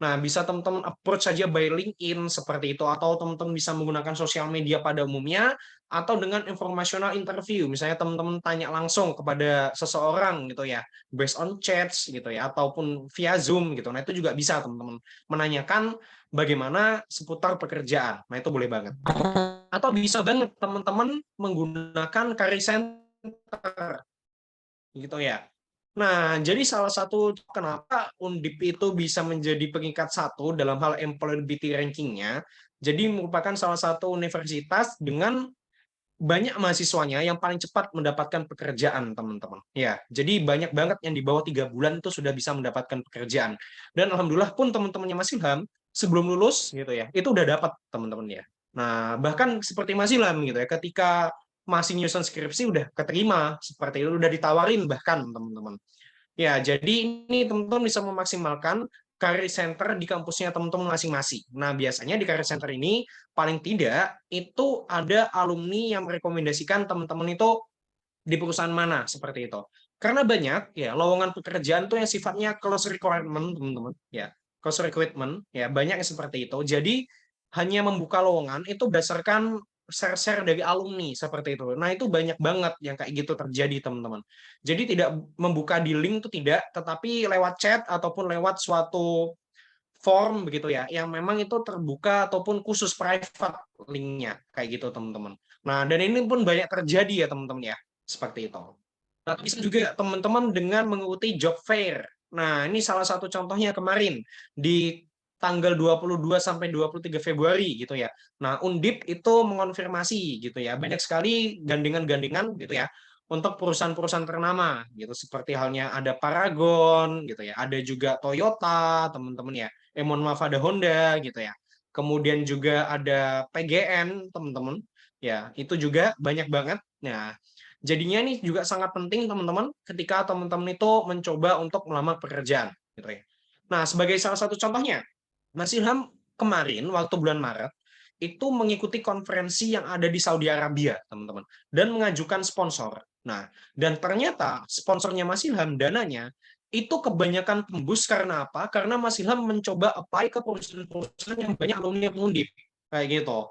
Nah, bisa teman-teman approach saja by LinkedIn seperti itu, atau teman-teman bisa menggunakan sosial media pada umumnya, atau dengan informational interview. Misalnya teman-teman tanya langsung kepada seseorang gitu ya, based on chats gitu ya, ataupun via Zoom gitu. Nah, itu juga bisa teman-teman menanyakan bagaimana seputar pekerjaan. Nah, itu boleh banget. Atau bisa banget teman-teman menggunakan career center gitu ya. Nah, jadi salah satu kenapa Undip itu bisa menjadi peringkat 1 dalam hal employability ranking-nya, jadi merupakan salah satu universitas dengan banyak mahasiswanya yang paling cepat mendapatkan pekerjaan, teman-teman. Ya, jadi banyak banget yang di bawah 3 bulan itu sudah bisa mendapatkan pekerjaan. Dan alhamdulillah pun teman-temannya Mas Ilham sebelum lulus gitu ya, itu udah dapat, teman-teman ya. Nah, bahkan seperti Mas Ilham gitu ya, ketika masih nyusun skripsi udah keterima seperti itu, udah ditawarin bahkan teman-teman. Ya, jadi ini teman-teman bisa memaksimalkan career center di kampusnya teman-teman masing-masing. Nah, biasanya di career center ini paling tidak itu ada alumni yang merekomendasikan teman-teman itu di perusahaan mana seperti itu. Karena banyak ya lowongan pekerjaan tuh yang sifatnya close requirement, teman-teman. Ya, close recruitment ya banyak yang seperti itu. Jadi hanya membuka lowongan itu berdasarkan share-share dari alumni seperti itu. Nah, itu banyak banget yang kayak gitu terjadi, teman-teman. Jadi tidak membuka di link itu tidak, tetapi lewat chat ataupun lewat suatu form begitu ya, yang memang itu terbuka ataupun khusus private linknya kayak gitu, teman-teman. Nah, dan ini pun banyak terjadi ya, teman-teman ya, seperti itu. Nah, bisa juga teman-teman dengan mengikuti job fair. Nah, ini salah satu contohnya kemarin di tanggal 22 sampai 23 Februari gitu ya. Nah, Undip itu mengonfirmasi gitu ya. Banyak sekali gandengan-gandengan gitu ya untuk perusahaan-perusahaan ternama gitu, seperti halnya ada Paragon gitu ya. Ada juga Toyota, teman-teman ya. Mohon maaf, ada Honda gitu ya. Kemudian juga ada PGN, teman-teman. Ya, itu juga banyak banget. Nah, jadinya ini juga sangat penting, teman-teman, ketika teman-teman itu mencoba untuk melamar pekerjaan gitu ya. Nah, sebagai salah satu contohnya, Mas Ilham kemarin waktu bulan Maret itu mengikuti konferensi yang ada di Saudi Arabia, teman-teman, dan mengajukan sponsor. Nah, dan ternyata sponsornya Mas Ilham, dananya itu kebanyakan tembus karena apa? Karena Mas Ilham mencoba apply ke perusahaan-perusahaan yang banyak alumni Undip kayak gitu.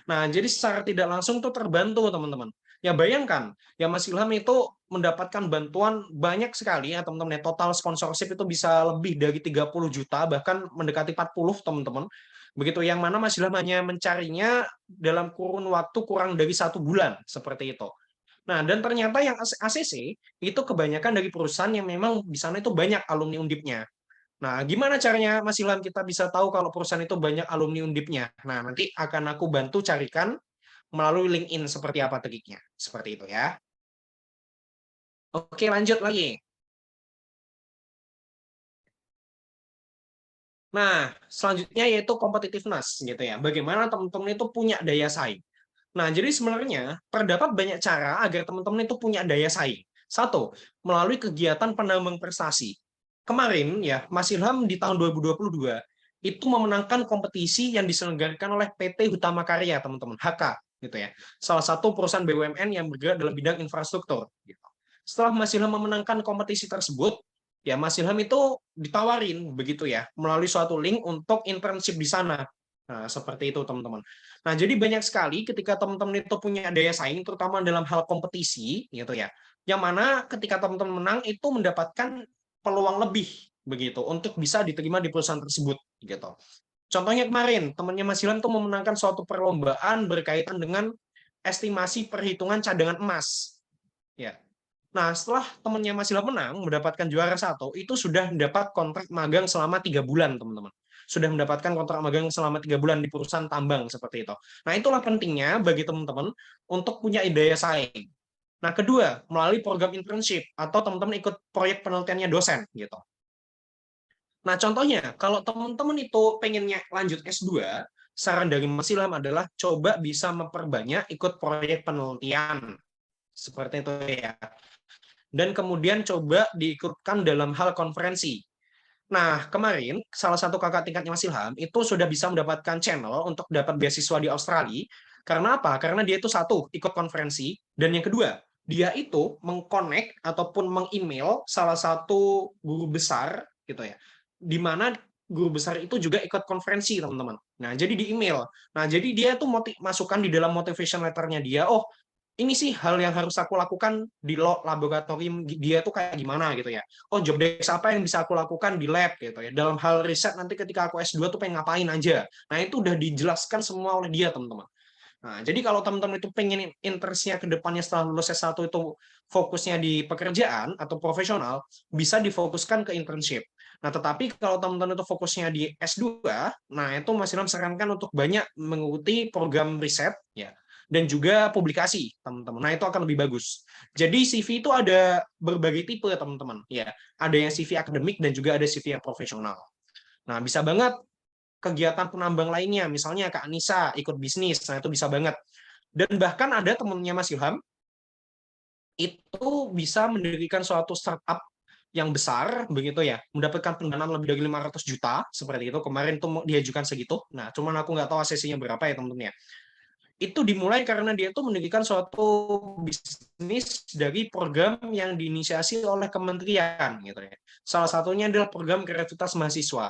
Nah, jadi secara tidak langsung tuh terbantu, teman-teman. Ya bayangkan, ya Mas Ilham itu mendapatkan bantuan banyak sekali ya, teman-teman. Ya, total sponsorship itu bisa lebih dari 30 juta, bahkan mendekati 40, teman-teman. Begitu, yang mana Mas Ilham hanya mencarinya dalam kurun waktu kurang dari 1 bulan, seperti itu. Nah, dan ternyata yang ACC itu kebanyakan dari perusahaan yang memang di sana itu banyak alumni Undipnya. Nah, gimana caranya Mas Ilham kita bisa tahu kalau perusahaan itu banyak alumni Undipnya? Nah, nanti akan aku bantu carikan melalui LinkedIn seperti apa triknya. Seperti itu ya. Oke, lanjut lagi. Nah, selanjutnya yaitu competitiveness gitu ya. Bagaimana teman-teman itu punya daya saing. Nah, jadi sebenarnya terdapat banyak cara agar teman-teman itu punya daya saing. Satu, melalui kegiatan penambang prestasi. Kemarin ya, Mas Ilham di tahun 2022 itu memenangkan kompetisi yang diselenggarakan oleh PT Hutama Karya, teman-teman, HK gitu ya. Salah satu perusahaan BUMN yang bergerak dalam bidang infrastruktur gitu. Setelah Mas Ilham memenangkan kompetisi tersebut, ya Mas Ilham itu ditawarin begitu ya, melalui suatu link untuk internship di sana. Nah, seperti itu, teman-teman. Nah, jadi banyak sekali ketika teman-teman itu punya daya saing, terutama dalam hal kompetisi, gitu ya. Yang mana ketika teman-teman menang itu mendapatkan peluang lebih, begitu, untuk bisa diterima di perusahaan tersebut, gitu. Contohnya kemarin, temannya Mas Ilham tuh memenangkan suatu perlombaan berkaitan dengan estimasi perhitungan cadangan emas. Ya. Nah, setelah temannya Mas Ilham menang, mendapatkan juara 1, itu sudah mendapat kontrak magang selama 3 bulan, teman-teman. Sudah mendapatkan kontrak magang selama 3 bulan di perusahaan tambang seperti itu. Nah, itulah pentingnya bagi teman-teman untuk punya daya saing. Nah, kedua, melalui program internship atau teman-teman ikut proyek penelitiannya dosen gitu. Nah, contohnya, kalau teman-teman itu pengennya lanjut S2, saran dari Mas Ilham adalah coba bisa memperbanyak ikut proyek penelitian. Seperti itu ya. Dan kemudian coba diikutkan dalam hal konferensi. Nah, kemarin salah satu kakak tingkatnya Mas Ilham itu sudah bisa mendapatkan channel untuk dapat beasiswa di Australia. Karena apa? Karena dia itu satu, ikut konferensi. Dan yang kedua, dia itu mengkonek ataupun meng-email salah satu guru besar gitu ya, di mana guru besar itu juga ikut konferensi, teman-teman. Nah, jadi di email. Nah, jadi dia tuh masukkan di dalam motivation letternya dia, oh, ini sih hal yang harus aku lakukan di laboratorium dia tuh kayak gimana gitu ya. Oh, job desk apa yang bisa aku lakukan di lab gitu ya. Dalam hal riset nanti ketika aku S2 tuh pengen ngapain aja. Nah, itu udah dijelaskan semua oleh dia, teman-teman. Nah, jadi kalau teman-teman itu pengen interest-nya ke depannya setelah lulus S1 itu fokusnya di pekerjaan atau profesional, bisa difokuskan ke internship. Nah, tetapi kalau teman-teman itu fokusnya di S2, nah itu Mas Ilham sarankan untuk banyak mengikuti program riset ya, dan juga publikasi, teman-teman. Nah, itu akan lebih bagus. Jadi CV itu ada berbagai tipe, teman-teman. Ya, ada yang CV akademik dan juga ada CV yang profesional. Nah, bisa banget kegiatan penambang lainnya, misalnya Kak Anissa ikut bisnis, nah itu bisa banget. Dan bahkan ada temennya Mas Ilham, itu bisa mendirikan suatu startup yang besar begitu ya, mendapatkan pendanaan lebih dari 500 juta seperti itu. Kemarin tuh diajukan segitu. Nah, cuman aku nggak tahu ACC-nya berapa ya teman-teman ya. Itu dimulai karena dia tuh mendirikan suatu bisnis dari program yang diinisiasi oleh kementerian gitu ya. Salah satunya adalah program kreativitas mahasiswa.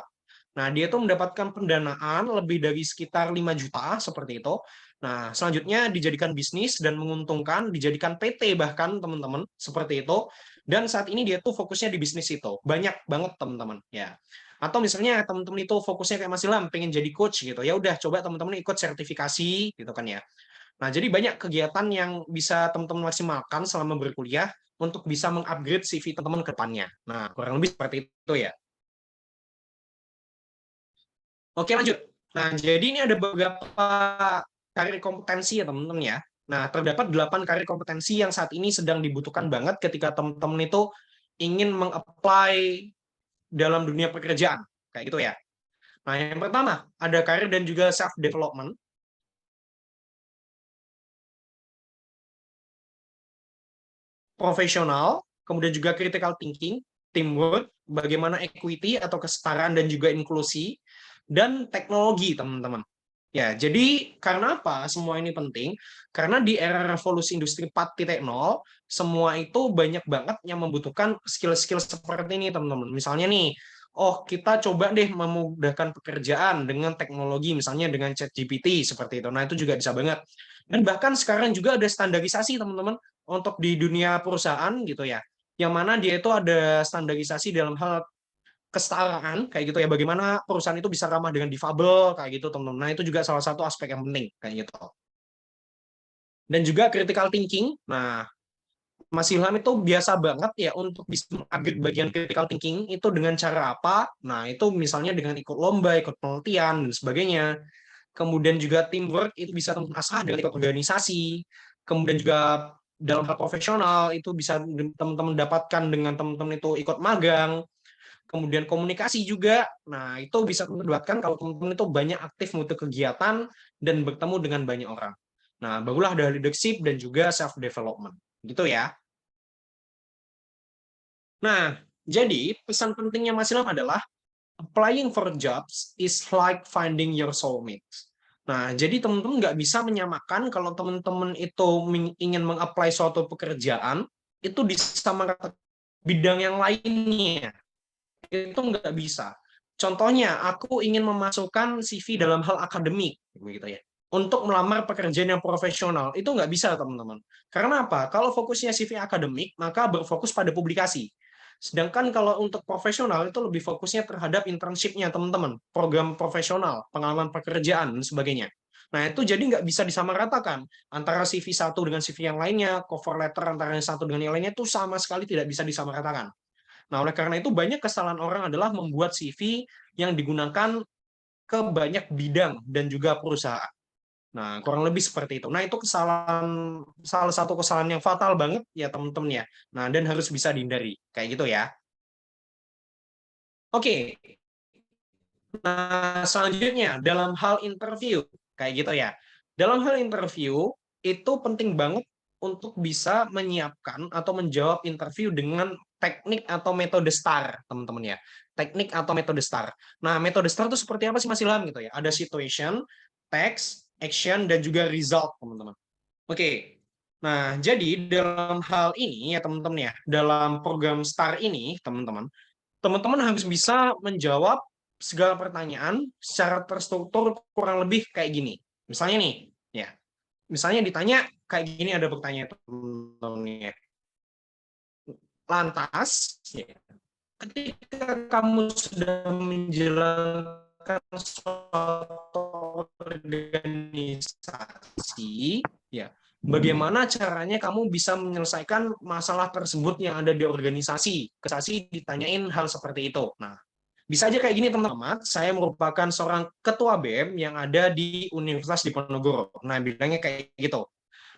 Nah, dia tuh mendapatkan pendanaan lebih dari sekitar 5 juta seperti itu. Nah, selanjutnya dijadikan bisnis dan menguntungkan, dijadikan PT bahkan teman-teman seperti itu. Dan saat ini dia tuh fokusnya di bisnis itu. Banyak banget teman-teman ya. Atau misalnya teman-teman itu fokusnya kayak Mas Ilham pengen jadi coach gitu. Ya udah coba teman-teman ikut sertifikasi gitu kan ya. Nah, jadi banyak kegiatan yang bisa teman-teman maksimalkan selama berkuliah untuk bisa mengupgrade CV teman-teman ke depannya. Nah, kurang lebih seperti itu ya. Oke, lanjut. Nah, jadi ini ada beberapa karir kompetensi ya teman-teman ya. Nah, terdapat 8 karir kompetensi yang saat ini sedang dibutuhkan banget ketika teman-teman itu ingin meng-apply dalam dunia pekerjaan, kayak gitu ya. Nah, yang pertama, ada karir dan juga self-development. Profesional, kemudian juga critical thinking, teamwork, bagaimana equity atau kesetaraan dan juga inklusi, dan teknologi, teman-teman. Ya, jadi karena apa semua ini penting? Karena di era revolusi industri 4.0, semua itu banyak banget yang membutuhkan skill-skill seperti ini, teman-teman. Misalnya nih, oh kita coba deh memudahkan pekerjaan dengan teknologi, misalnya dengan ChatGPT seperti itu. Nah, itu juga bisa banget. Dan bahkan sekarang juga ada standarisasi, teman-teman, untuk di dunia perusahaan gitu ya. Yang mana dia itu ada standarisasi dalam hal kesetaraan kayak gitu ya, bagaimana perusahaan itu bisa ramah dengan difabel kayak gitu teman-teman. Nah, itu juga salah satu aspek yang penting kayak gitu. Dan juga critical thinking. Nah, Mas Ilham itu biasa banget ya untuk bisa mengupgrade bagian critical thinking itu dengan cara apa? Nah, itu misalnya dengan ikut lomba, ikut penelitian dan sebagainya. Kemudian juga teamwork itu bisa teman-teman asah dengan ikut organisasi. Kemudian juga dalam hal profesional itu bisa teman-teman dapatkan dengan teman-teman itu ikut magang. Kemudian komunikasi juga, nah itu bisa teman-teman kalau teman-teman itu banyak aktif untuk kegiatan dan bertemu dengan banyak orang. Nah, barulah ada leadership dan juga self-development. Gitu ya. Nah, jadi pesan pentingnya Mas Ilham adalah applying for jobs is like finding your soulmate. Nah, jadi teman-teman nggak bisa menyamakan kalau teman-teman itu ingin meng-apply suatu pekerjaan, itu disamaratakan bidang yang lainnya. Itu nggak bisa. Contohnya, aku ingin memasukkan CV dalam hal akademik, begitu ya. Untuk melamar pekerjaan yang profesional, itu nggak bisa, teman-teman. Karena apa? Kalau fokusnya CV akademik, maka berfokus pada publikasi. Sedangkan kalau untuk profesional, itu lebih fokusnya terhadap internship-nya, teman-teman. Program profesional, pengalaman pekerjaan, dan sebagainya. Nah, itu jadi nggak bisa disamaratakan. Antara CV satu dengan CV yang lainnya, cover letter antara yang satu dengan yang lainnya, itu sama sekali tidak bisa disamaratakan. Nah, oleh karena itu banyak kesalahan orang adalah membuat CV yang digunakan ke banyak bidang dan juga perusahaan. Nah, kurang lebih seperti itu. Nah, itu salah satu kesalahan yang fatal banget ya teman-teman ya. Nah, dan harus bisa dihindari. Kayak gitu ya. Oke. Nah, selanjutnya dalam hal interview. Kayak gitu ya. Dalam hal interview, itu penting banget untuk bisa menyiapkan atau menjawab interview dengan teknik atau metode STAR, teman-teman ya. Teknik atau metode STAR. Nah, metode STAR itu seperti apa sih Mas Ilham gitu ya? Ada situation, text, action, dan juga result, teman-teman. Oke. Nah, jadi dalam hal ini ya teman-teman ya, dalam program STAR ini, teman-teman harus bisa menjawab segala pertanyaan secara terstruktur kurang lebih kayak gini. Misalnya nih, ya. Misalnya ditanya kayak gini, ada pertanyaan teman-teman ya. Lantas, ya, ketika kamu sudah menjalankan suatu organisasi, ya, bagaimana caranya kamu bisa menyelesaikan masalah tersebut yang ada di organisasi? Organisasi ditanyain hal seperti itu. Nah, bisa aja kayak gini teman-teman, saya merupakan seorang ketua BEM yang ada di Universitas Diponegoro. Nah, bilangnya kayak gitu.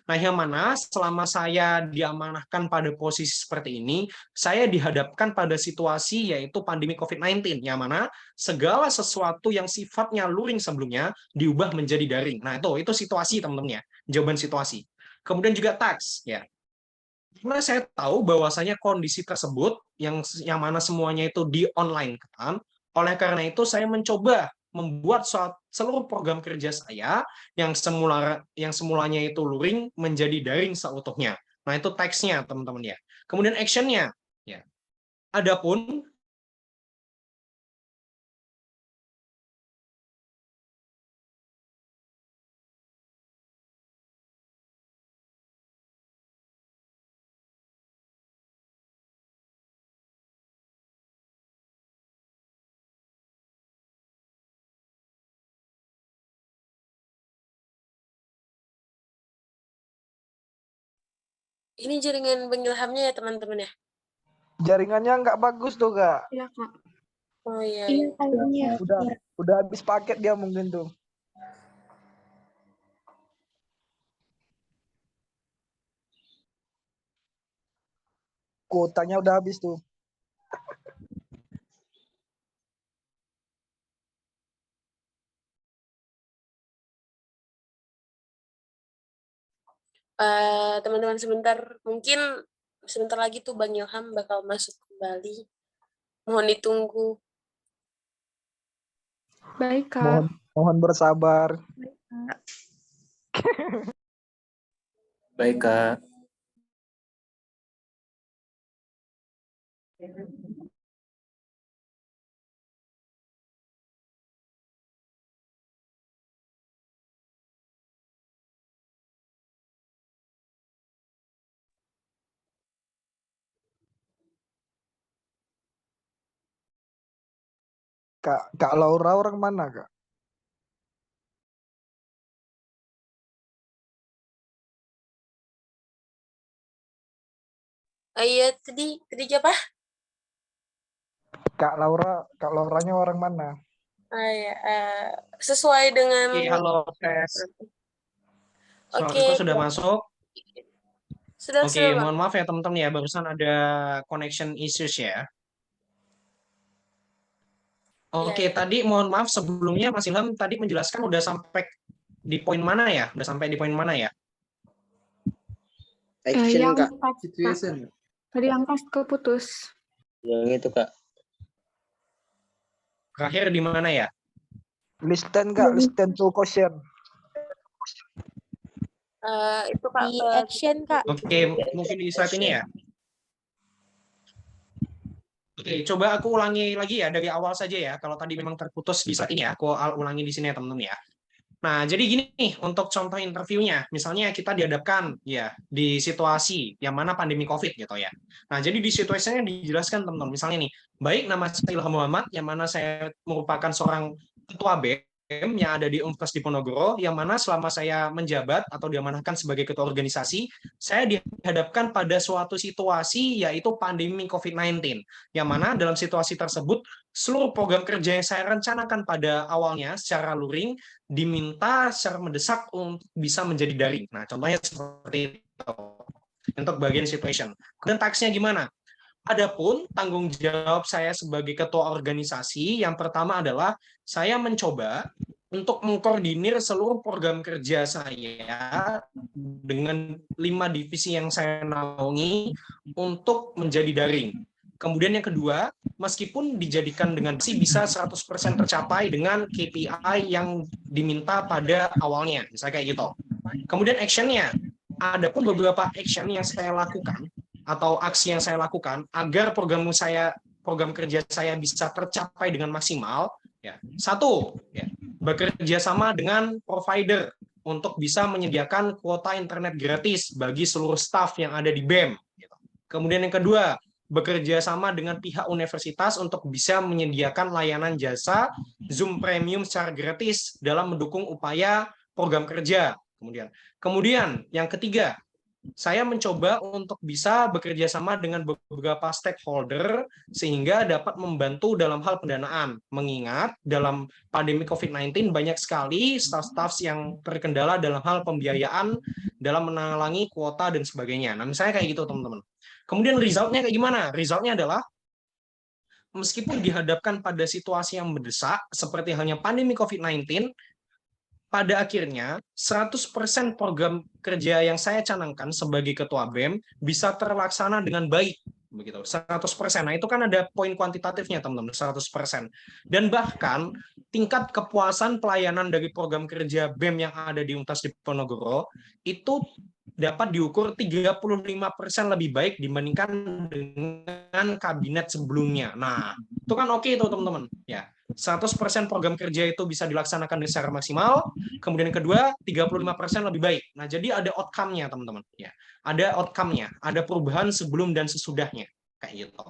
Nah, yang mana selama saya diamanahkan pada posisi seperti ini, saya dihadapkan pada situasi yaitu pandemi COVID-19, yang mana segala sesuatu yang sifatnya luring sebelumnya diubah menjadi daring. Nah, itu situasi teman-teman ya, jawaban situasi. Kemudian juga task ya. Karena saya tahu bahwasanya kondisi tersebut yang mana semuanya itu di online kan. Oleh karena itu saya mencoba membuat seluruh program kerja saya yang semulanya itu luring menjadi daring seutuhnya. Nah, itu teksnya teman-teman ya. Kemudian actionnya ya. Adapun Ini jaringan Bang Ilhamnya ya teman-teman ya? Jaringannya nggak bagus tuh, Kak. Iya, Kak. Oh iya. Iya, kayaknya. Udah habis paket dia mungkin tuh. Kuotanya udah habis tuh. Teman-teman sebentar, mungkin sebentar lagi tuh Bang Ilham bakal masuk kembali. Mohon ditunggu. Baik, Kak. Mohon bersabar. Baik, Kak. Kak Laura orang mana, Kak? Iya, tadi siapa? Kak Lauranya orang mana? Iya, sesuai dengan... Oke, halo tes. Oke. Suaraku sudah masuk. Sudah, Oke, Bang. mohon maaf ya teman-teman ya, barusan ada connection issues ya. Oke, tadi mohon maaf sebelumnya Mas Ilham tadi menjelaskan udah sampai di poin mana ya? Udah sampai di poin mana ya? Action, yang Kak. pas, Situation. Tadi yang pas keputus. Yang itu, Kak. Terakhir di mana ya? Listen, Kak. Listen to question. Itu Kak. Di action, Kak. Oke, mungkin di slide ini ya. Oke, coba aku ulangi lagi ya dari awal saja ya. Kalau tadi memang terputus di slide ini ya, aku ulangi di sini ya teman-teman ya. Nah, jadi gini nih untuk contoh interviewnya. Misalnya kita dihadapkan ya di situasi yang mana pandemi COVID gitu ya. Nah, jadi di situasinya dijelaskan teman-teman. Misalnya nih, baik nama saya Ilham Muhammad, yang mana saya merupakan seorang ketua BEM yang ada di Universitas Diponegoro, yang mana selama saya menjabat atau diamanahkan sebagai ketua organisasi, saya dihadapkan pada suatu situasi yaitu pandemi COVID-19, yang mana dalam situasi tersebut seluruh program kerja yang saya rencanakan pada awalnya secara luring diminta secara mendesak untuk bisa menjadi daring. Nah, contohnya seperti itu untuk bagian situation. Kemudian taksnya gimana? Adapun tanggung jawab saya sebagai ketua organisasi, yang pertama adalah saya mencoba untuk mengkoordinir seluruh program kerja saya dengan 5 divisi yang saya naungi untuk menjadi daring. Kemudian yang kedua, meskipun dijadikan dengan bisa 100% tercapai dengan KPI yang diminta pada awalnya, misalnya kayak gitu. Kemudian actionnya, ada pun beberapa action yang saya lakukan atau aksi yang saya lakukan agar program kerja saya bisa tercapai dengan maksimal. Ya, satu, ya, bekerja sama dengan provider untuk bisa menyediakan kuota internet gratis bagi seluruh staf yang ada di BEM. Kemudian yang kedua, bekerja sama dengan pihak universitas untuk bisa menyediakan layanan jasa Zoom Premium secara gratis dalam mendukung upaya program kerja. Kemudian yang ketiga, saya mencoba untuk bisa bekerja sama dengan beberapa stakeholder sehingga dapat membantu dalam hal pendanaan. Mengingat dalam pandemi COVID-19 banyak sekali staf-staf yang terkendala dalam hal pembiayaan dalam menangani kuota dan sebagainya. Nah, misalnya kayak gitu teman-teman. Kemudian result-nya kayak gimana? Result-nya adalah meskipun dihadapkan pada situasi yang mendesak seperti halnya pandemi COVID-19, pada akhirnya 100% program kerja yang saya canangkan sebagai ketua BEM bisa terlaksana dengan baik. Begitu, 100%. Nah, itu kan ada poin kuantitatifnya, teman-teman, 100%. Dan bahkan tingkat kepuasan pelayanan dari program kerja BEM yang ada di Universitas Diponegoro itu dapat diukur 35% lebih baik dibandingkan dengan kabinet sebelumnya. Nah, itu kan oke itu, teman-teman. Ya, 100% program kerja itu bisa dilaksanakan secara maksimal. Kemudian kedua, 35% lebih baik. Nah, jadi ada outcome-nya, teman-teman. Ya, ada outcome-nya, ada perubahan sebelum dan sesudahnya. Kayak gitu.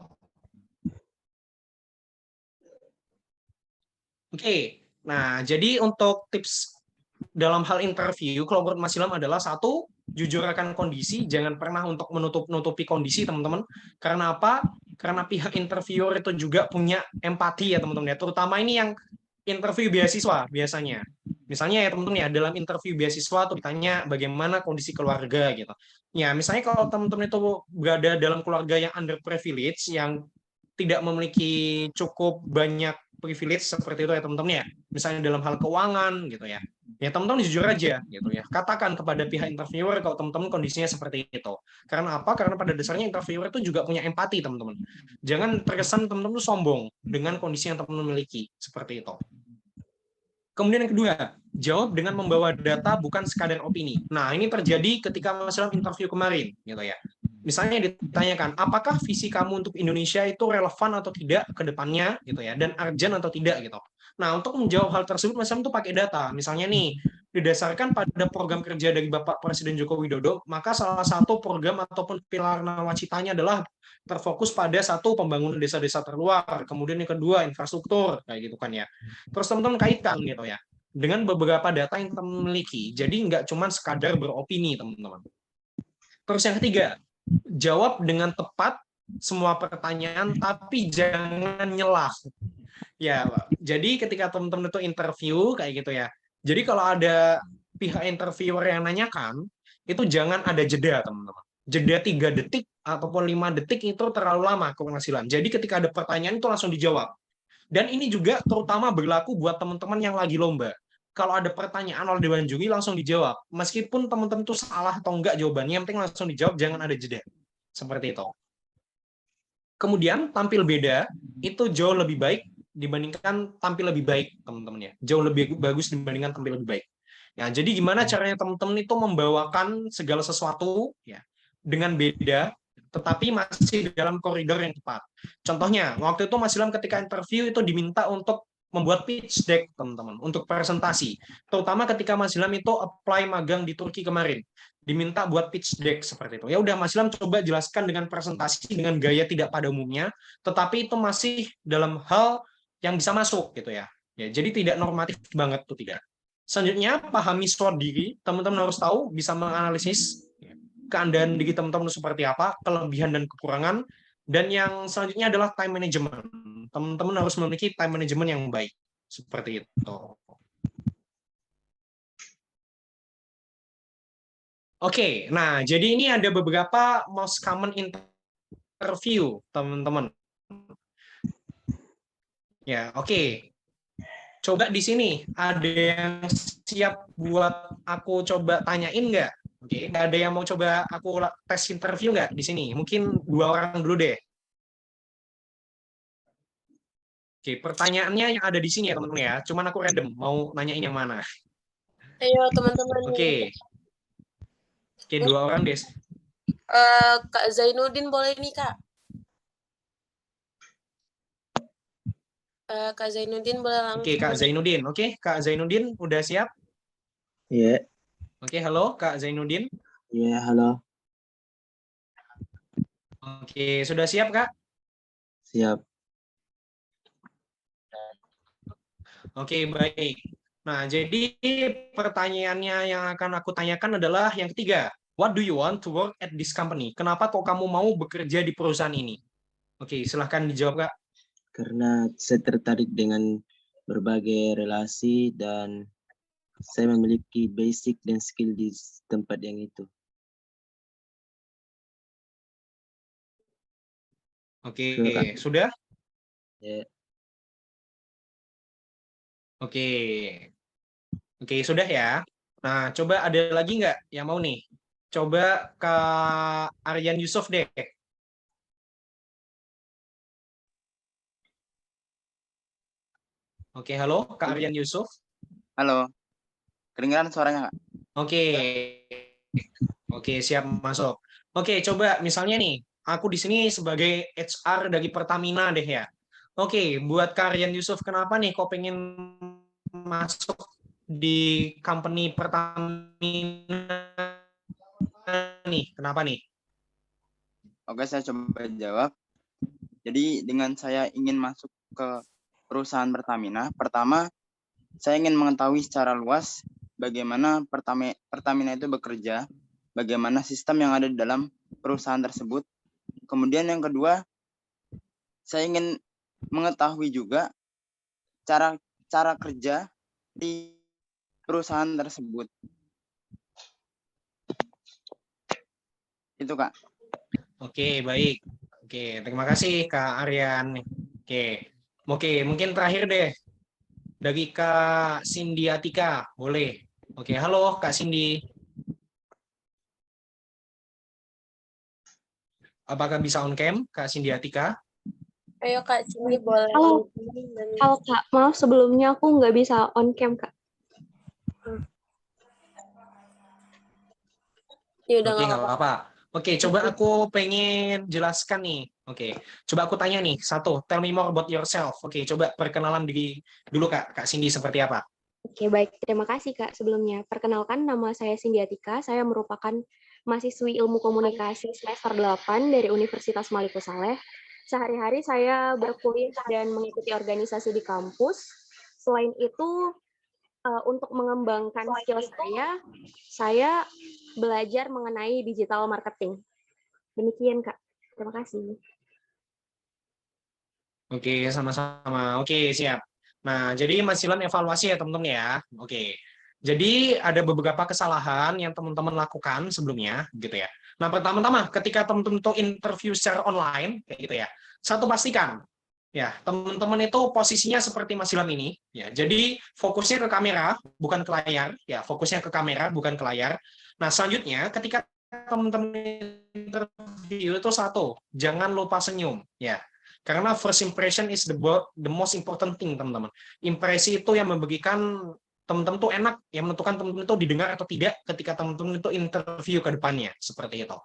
Oke, nah jadi untuk tips dalam hal interview, kalau menurut Mas Ilham adalah satu, jujur akan kondisi, jangan pernah untuk menutupi kondisi, teman-teman. Karena apa? Karena pihak interviewer itu juga punya empati ya, teman-teman ya. Terutama ini yang interview beasiswa biasanya. Misalnya ya teman-teman ya, dalam interview beasiswa tuh ditanya bagaimana kondisi keluarga gitu. Ya, misalnya kalau teman-teman itu berada dalam keluarga yang underprivileged, yang tidak memiliki cukup banyak privilege seperti itu ya teman-teman ya. Misalnya dalam hal keuangan gitu ya. Ya teman-teman jujur aja gitu ya. Katakan kepada pihak interviewer kalau teman-teman kondisinya seperti itu. Karena apa? Karena pada dasarnya interviewer itu juga punya empati, teman-teman. Jangan terkesan teman-teman itu sombong dengan kondisi yang teman-teman miliki seperti itu. Kemudian yang kedua, jawab dengan membawa data bukan sekadar opini. Nah, ini terjadi ketika Mas Ilham interview kemarin gitu ya. Misalnya ditanyakan, apakah visi kamu untuk Indonesia itu relevan atau tidak ke depannya gitu ya, dan urgent atau tidak gitu. Nah, untuk menjawab hal tersebut Mas Ilham itu pakai data. Misalnya nih, didasarkan pada program kerja dari Bapak Presiden Joko Widodo, maka salah satu program ataupun pilar nawacitanya adalah terfokus pada satu, pembangunan desa-desa terluar, kemudian yang kedua infrastruktur kayak gitu kan ya. Terus teman-teman kaitkan gitu ya dengan beberapa data yang teman miliki. Jadi nggak cuma sekadar beropini, teman-teman. Terus yang ketiga, jawab dengan tepat semua pertanyaan, tapi jangan nyelah. Ya, jadi ketika teman-teman itu interview kayak gitu ya. Jadi kalau ada pihak interviewer yang nanyakan, itu jangan ada jeda, teman-teman. Jeda 3 detik ataupun 5 detik itu terlalu lama penghasilan. Jadi ketika ada pertanyaan itu langsung dijawab. Dan ini juga terutama berlaku buat teman-teman yang lagi lomba. Kalau ada pertanyaan oleh Dewan Juri langsung dijawab. Meskipun teman-teman itu salah atau enggak jawabannya, yang penting langsung dijawab, jangan ada jeda. Seperti itu. Kemudian tampil beda itu jauh lebih baik dibandingkan tampil lebih baik, teman-teman ya. Jauh lebih bagus dibandingkan tampil lebih baik. Ya, jadi gimana caranya teman-teman itu membawakan segala sesuatu ya dengan beda, tetapi masih dalam koridor yang tepat. Contohnya, waktu itu Mas Ilham ketika interview itu diminta untuk membuat pitch deck, teman-teman, untuk presentasi. Terutama ketika Mas Ilham itu apply magang di Turki kemarin. Diminta buat pitch deck seperti itu. Ya udah Mas Ilham coba jelaskan dengan presentasi dengan gaya tidak pada umumnya, tetapi itu masih dalam hal yang bisa masuk gitu ya. Ya, jadi tidak normatif banget tuh tidak. Selanjutnya, pahami SWOT diri. Teman-teman harus tahu bisa menganalisis keandaan diri teman-teman seperti apa, kelebihan dan kekurangan. Dan yang selanjutnya adalah time management. Teman-teman harus memiliki time management yang baik. Seperti itu. Oke, nah jadi ini ada beberapa most common interview, teman-teman. Ya, oke. Coba di sini ada yang siap buat aku coba tanyain nggak? Oke, nggak ada yang mau coba aku tes interview nggak di sini? Mungkin 2 orang dulu deh. Oke, pertanyaannya yang ada di sini ya teman-teman ya. Cuman aku random mau nanyain yang mana. Ayo teman-teman. Oke. Oke, 2 orang deh. Kak Zainuddin boleh nih Kak. Kak Zainuddin boleh langsung. Oke, Kak Zainuddin. Oke, Kak Zainuddin udah siap? Iya. Oke, halo Kak Zainuddin. Iya, halo. Oke, sudah siap Kak? Siap. Oke, baik. Nah, jadi pertanyaannya yang akan aku tanyakan adalah yang ketiga. What do you want to work at this company? Kenapa kok kamu mau bekerja di perusahaan ini? Oke, silahkan dijawab Kak. Karena saya tertarik dengan berbagai relasi dan saya memiliki basic dan skill di tempat yang itu. Oke, sudah? Ya. Oke. Oke, sudah ya. Nah, coba ada lagi nggak yang mau nih? Coba Kak Aryan Yusuf deh. Oke, halo Kak Aryan Yusuf. Halo, kedengeran suaranya nggak? Oke, oke siap masuk. Oke, coba misalnya nih, aku di sini sebagai HR dari Pertamina deh ya. Oke, buat Kak Aryan Yusuf, kenapa nih kok pengen masuk di company Pertamina nih? Kenapa nih? Oke, saya coba jawab. Jadi dengan saya ingin masuk ke perusahaan Pertamina, pertama saya ingin mengetahui secara luas bagaimana Pertamina itu bekerja, bagaimana sistem yang ada di dalam perusahaan tersebut. Kemudian yang kedua, saya ingin mengetahui juga cara kerja di perusahaan tersebut. Itu, Kak. Oke, baik. Oke, terima kasih Kak Aryan. Oke, mungkin terakhir deh dari Kak Cindy Atika, boleh. Oke, halo Kak Cindy. Apakah bisa on cam, Kak Cindy Atika? Ayo Kak Cindy boleh. Halo Kak, maaf sebelumnya aku nggak bisa on cam Kak. Ya udah Oke, nggak nggak apa-apa. apa-apa. Oke, coba aku pengen jelaskan nih. Oke, coba aku tanya nih, satu, tell me more about yourself. Oke, coba perkenalan diri dulu Kak Cindy seperti apa? Oke, baik. Terima kasih Kak sebelumnya. Perkenalkan, nama saya Cindy Atika. Saya merupakan mahasiswi Ilmu Komunikasi semester 8 dari Universitas Malik Saleh. Sehari-hari saya berkuliah dan mengikuti organisasi di kampus. Selain itu, untuk mengembangkan skill saya belajar mengenai digital marketing. Demikian, Kak. Terima kasih. Oke, sama-sama. Oke, siap. Nah, jadi masih evaluasi ya teman-teman ya. Oke. Jadi ada beberapa kesalahan yang teman-teman lakukan sebelumnya gitu ya. Nah, pertama-tama ketika teman-teman itu interview secara online kayak gitu ya. Satu, pastikan ya, teman-teman itu posisinya seperti Mas Ilham ini ya. Jadi fokusnya ke kamera, bukan ke layar ya. Fokusnya ke kamera, bukan ke layar. Nah, selanjutnya ketika teman-teman interview itu satu, jangan lupa senyum ya. Karena first impression is the most important thing, teman-teman. Impresi itu yang memberikan teman-teman tuh enak, yang menentukan teman-teman itu didengar atau tidak ketika teman-teman itu interview ke depannya, seperti itu.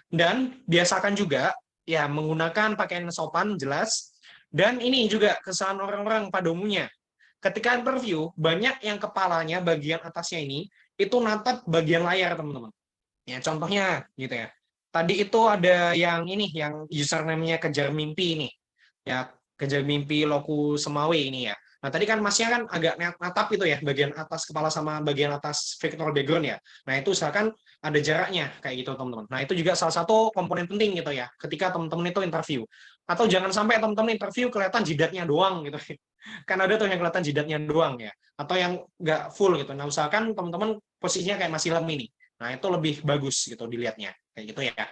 Dan biasakan juga ya menggunakan pakaian sopan, jelas. Dan ini juga kesalahan orang-orang pada umumnya. Ketika interview, banyak yang kepalanya bagian atasnya ini itu natap bagian layar, teman-teman. Ya, contohnya gitu ya. Tadi itu ada yang ini, yang username-nya Kejar Mimpi ini. Ya, Kejar Mimpi Loku Semawe ini ya. Nah, tadi kan masnya kan agak natap itu ya, bagian atas kepala sama bagian atas vector background ya. Nah, itu usahakan ada jaraknya kayak gitu, teman-teman. Nah, itu juga salah satu komponen penting gitu ya, ketika teman-teman itu interview. Atau jangan sampai teman-teman interview kelihatan jidatnya doang gitu. Kan ada tuh yang kelihatan jidatnya doang ya, atau yang nggak full gitu. Nah, usahakan teman-teman posisinya kayak Mas Ilham ini. Nah, itu lebih bagus gitu dilihatnya, kayak gitu ya.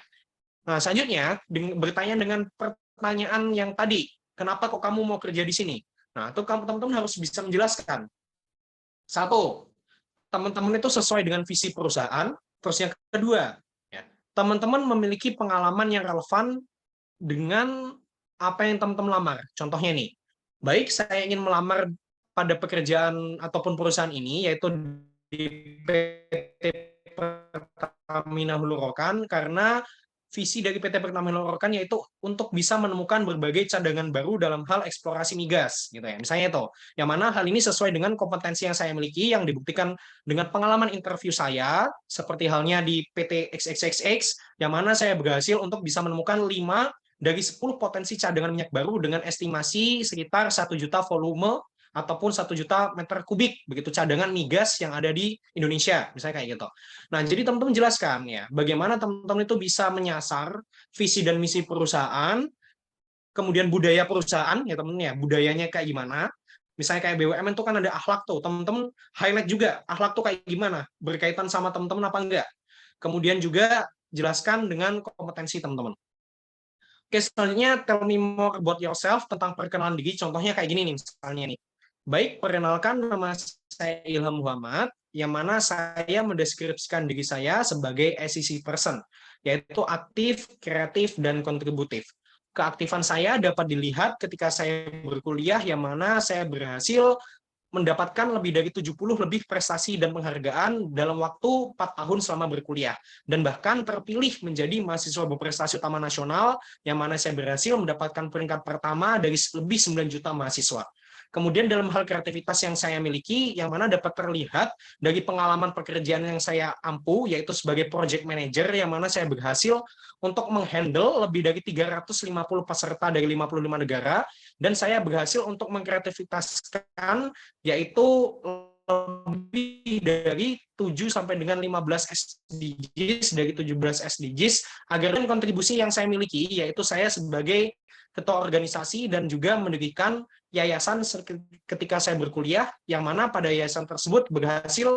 Nah, selanjutnya bertanya dengan pertanyaan yang tadi, kenapa kok kamu mau kerja di sini? Nah, itu teman-teman harus bisa menjelaskan. Satu, teman-teman itu sesuai dengan visi perusahaan. Terus yang kedua, ya, teman-teman memiliki pengalaman yang relevan dengan apa yang teman-teman lamar. Contohnya nih, baik saya ingin melamar pada pekerjaan ataupun perusahaan ini, yaitu di PT Pertamina Hulu Rokan, karena visi dari PT Pertamina Hulu Rokan yaitu untuk bisa menemukan berbagai cadangan baru dalam hal eksplorasi migas gitu ya. Misalnya itu, yang mana hal ini sesuai dengan kompetensi yang saya miliki yang dibuktikan dengan pengalaman interview saya, seperti halnya di PT XXXX, yang mana saya berhasil untuk bisa menemukan 5 dari 10 potensi cadangan minyak baru dengan estimasi sekitar 1 juta volume ataupun 1 juta meter kubik begitu cadangan migas yang ada di Indonesia, misalnya kayak gitu. Nah, jadi teman-teman jelaskan ya, bagaimana teman-teman itu bisa menyasar visi dan misi perusahaan, kemudian budaya perusahaan ya teman-teman ya, budayanya kayak gimana. Misalnya kayak BUMN itu kan ada akhlak tuh, teman-teman highlight juga akhlak tuh kayak gimana, berkaitan sama teman-teman apa enggak. Kemudian juga jelaskan dengan kompetensi teman-teman. Oke, selanjutnya tell me more about yourself, tentang perkenalan diri. Contohnya kayak gini nih, misalnya nih. Baik, perkenalkan nama saya Ilham Muhammad, yang mana saya mendeskripsikan diri saya sebagai SEC person, yaitu aktif, kreatif, dan kontributif. Keaktifan saya dapat dilihat ketika saya berkuliah, yang mana saya berhasil mendapatkan lebih dari 70 lebih prestasi dan penghargaan dalam waktu 4 tahun selama berkuliah. Dan bahkan terpilih menjadi mahasiswa berprestasi utama nasional, yang mana saya berhasil mendapatkan peringkat pertama dari lebih 9 juta mahasiswa. Kemudian dalam hal kreativitas yang saya miliki, yang mana dapat terlihat dari pengalaman pekerjaan yang saya ampu, yaitu sebagai project manager, yang mana saya berhasil untuk menghandle lebih dari 350 peserta dari 55 negara, dan saya berhasil untuk mengkreativitaskan, yaitu lebih dari 7 sampai dengan 15 SDGs dari 17 SDGs, agar kontribusi yang saya miliki, yaitu saya sebagai ketua organisasi dan juga mendirikan yayasan ketika saya berkuliah, yang mana pada yayasan tersebut berhasil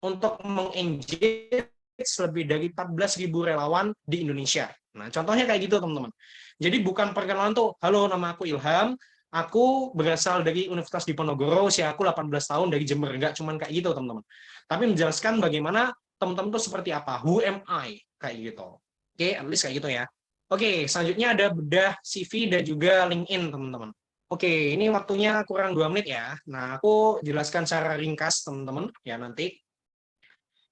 untuk mengengage lebih dari 14.000 relawan di Indonesia. Nah, contohnya kayak gitu, teman-teman. Jadi bukan perkenalan tuh, halo nama aku Ilham, aku berasal dari Universitas Diponegoro, usia aku 18 tahun dari Jember. Enggak cuman kayak gitu, teman-teman. Tapi menjelaskan bagaimana teman-teman tuh seperti apa, who am I, kayak gitu. Oke, at least kayak gitu ya. Oke, selanjutnya ada bedah CV dan juga LinkedIn, teman-teman. Oke, ini waktunya kurang 2 menit ya. Nah, aku jelaskan secara ringkas, teman-teman, ya nanti.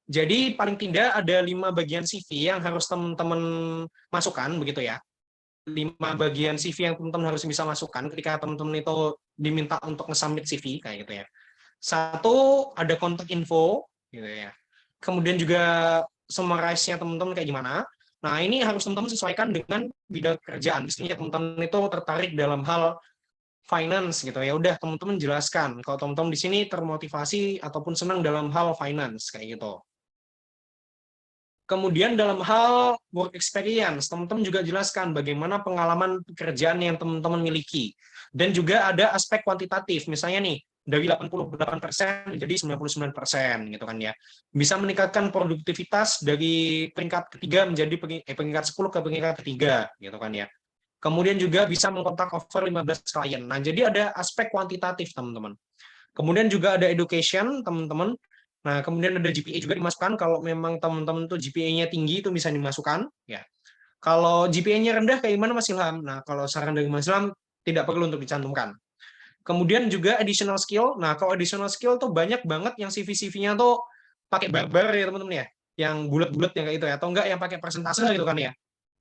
Jadi, paling tidak ada 5 bagian CV yang harus teman-teman masukkan, begitu ya. 5 bagian CV yang teman-teman harus bisa masukkan ketika teman-teman itu diminta untuk nge-submit CV, kayak gitu ya. 1, ada kontak info, gitu ya. Kemudian juga summarize-nya teman-teman kayak gimana. Nah, ini harus teman-teman sesuaikan dengan bidang kerjaan. Misalnya teman-teman itu tertarik dalam hal finance gitu ya. Udah teman-teman jelaskan kalau teman-teman di sini termotivasi ataupun senang dalam hal finance kayak gitu. Kemudian dalam hal work experience, teman-teman juga jelaskan bagaimana pengalaman pekerjaan yang teman-teman miliki. Dan juga ada aspek kuantitatif, misalnya nih, dari 88% jadi 99% gitu kan ya. Bisa meningkatkan produktivitas dari peringkat ketiga menjadi peringkat 10 ke peringkat ketiga gitu kan ya. Kemudian juga bisa mengkontak over 15 klien. Nah, jadi ada aspek kuantitatif, teman-teman. Kemudian juga ada education, teman-teman. Nah, kemudian ada GPA juga dimasukkan. Kalau memang teman-teman tuh GPA-nya tinggi itu bisa dimasukkan ya. Kalau GPA-nya rendah kayak gimana Mas Ilham? Nah, kalau saran dari Mas Ilham tidak perlu untuk dicantumkan. Kemudian juga additional skill. Nah, kalau additional skill tuh banyak banget yang CV-CV-nya tuh pakai barbar ya teman-teman ya. Yang bulat-bulat yang kayak itu ya. Atau enggak yang pakai persentase gitu kan ya.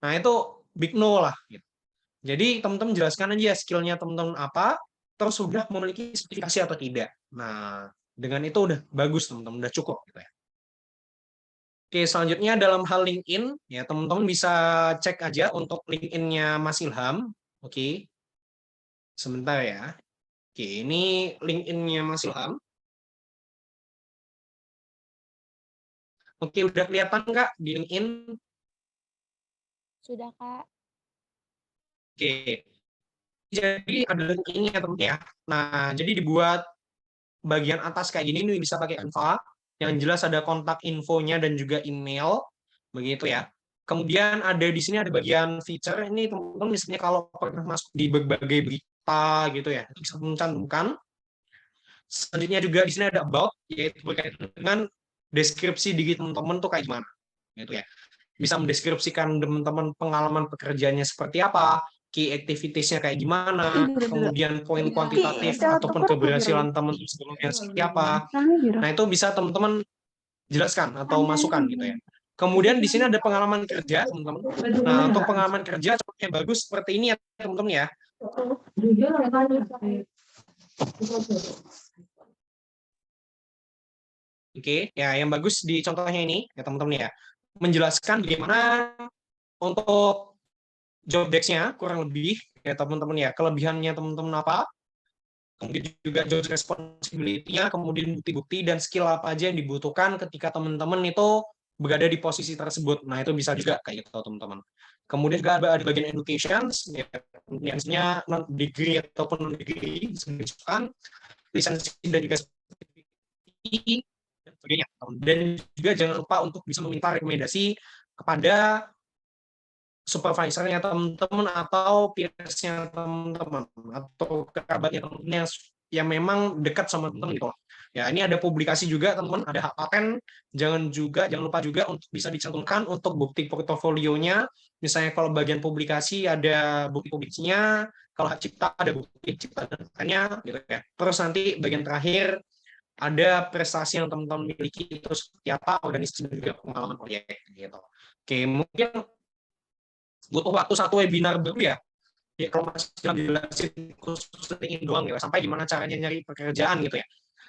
Nah, itu big no lah. Gitu. Jadi teman-teman jelaskan aja skill-nya teman-teman apa, terus sudah memiliki sertifikasi atau tidak. Nah, dengan itu udah bagus teman-teman, udah cukup. Gitu ya. Oke, selanjutnya dalam hal LinkedIn, ya teman-teman bisa cek aja untuk LinkedIn-nya Mas Ilham. Oke, sebentar ya. Oke, ini LinkedIn-nya Mas Ilham. Oke, udah kelihatan Kak di LinkedIn? Sudah, Kak. Oke. Jadi ada LinkedIn-nya teman-teman ya. Nah, jadi dibuat bagian atas kayak gini nih bisa pakai Canva. Yang jelas ada kontak infonya dan juga email, begitu ya. Kemudian ada di sini ada bagian feature. Ini teman-teman misalnya kalau pernah masuk di berbagai berita gitu ya, itu bisa mencantumkan. Selanjutnya juga di sini ada about, yaitu berkaitan dengan deskripsi diri teman-teman tuh kayak gimana, gitu ya. Bisa mendeskripsikan teman-teman pengalaman pekerjaannya seperti apa, key activities-nya kayak gimana, kemudian poin kuantitatif ataupun keberhasilan teman-teman sebelumnya seperti apa. Nah, itu bisa teman-teman jelaskan atau masukkan gitu ya. Kemudian di sini ada pengalaman kerja, teman-teman. Nah, untuk pengalaman kerja yang bagus seperti ini ya, teman-teman ya. Oke, ya yang bagus di contohnya ini ya, teman-teman ya. Menjelaskan bagaimana untuk job desk-nya kurang lebih ya teman-teman ya. Kelebihannya teman-teman apa? Kemudian juga job responsibility-nya, kemudian bukti-bukti dan skill apa aja yang dibutuhkan ketika teman-teman itu berada di posisi tersebut. Nah, itu bisa juga kayak gitu, teman-teman. Kemudian juga ada bagian education, ya, misalnya degree ataupun non-degree, disebutkan, lisensi dan juga sertifikasi, dan sebagainya. Dan juga jangan lupa untuk bisa meminta rekomendasi kepada supervisornya teman-teman atau peers-nya teman-teman atau kerabatnya teman-teman yang yang memang dekat sama teman-teman gitu. Ya, ini ada publikasi juga teman-teman, ada hak paten. Jangan lupa juga untuk bisa dicantumkan untuk bukti portofolionya. Misalnya kalau bagian publikasi ada bukti publikasinya, kalau hak cipta ada bukti cipta datanya gitu ya. Terus nanti bagian terakhir ada prestasi yang teman-teman miliki itu seperti apa, organisasi dan juga pengalaman proyek gitu. Oke, mungkin butuh waktu satu webinar baru ya. Ya kalau masih jelasin khusus ini doang ya, sampai gimana caranya nyari pekerjaan gitu ya.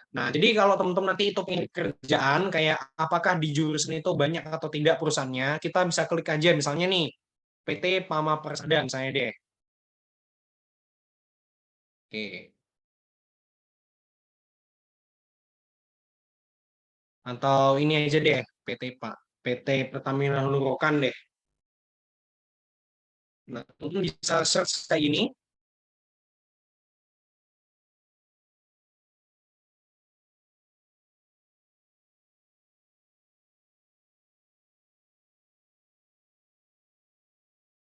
Nah, jadi kalau teman-teman nanti itu pengen kerjaan kayak apakah di jurusan itu banyak atau tidak perusahaannya, kita bisa klik aja misalnya nih PT Pama Persada misalnya deh. Oke. Atau ini aja deh, PT Pertamina Hulu Rokan deh. Nah, teman-teman bisa search kayak ini.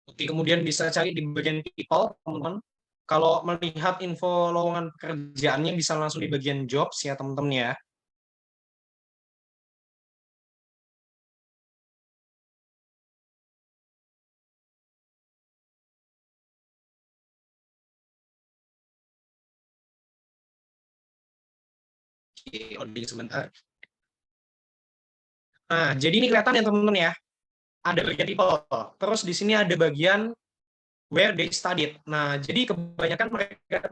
Oke, kemudian bisa cari di bagian people, teman-teman. Kalau melihat info lowongan pekerjaannya bisa langsung di bagian jobs ya, teman-teman ya. Oke, loading sebentar. Nah, jadi ini kelihatan ya teman-teman ya. Ada bagian people. Terus di sini ada bagian where they studied. Nah, jadi kebanyakan mereka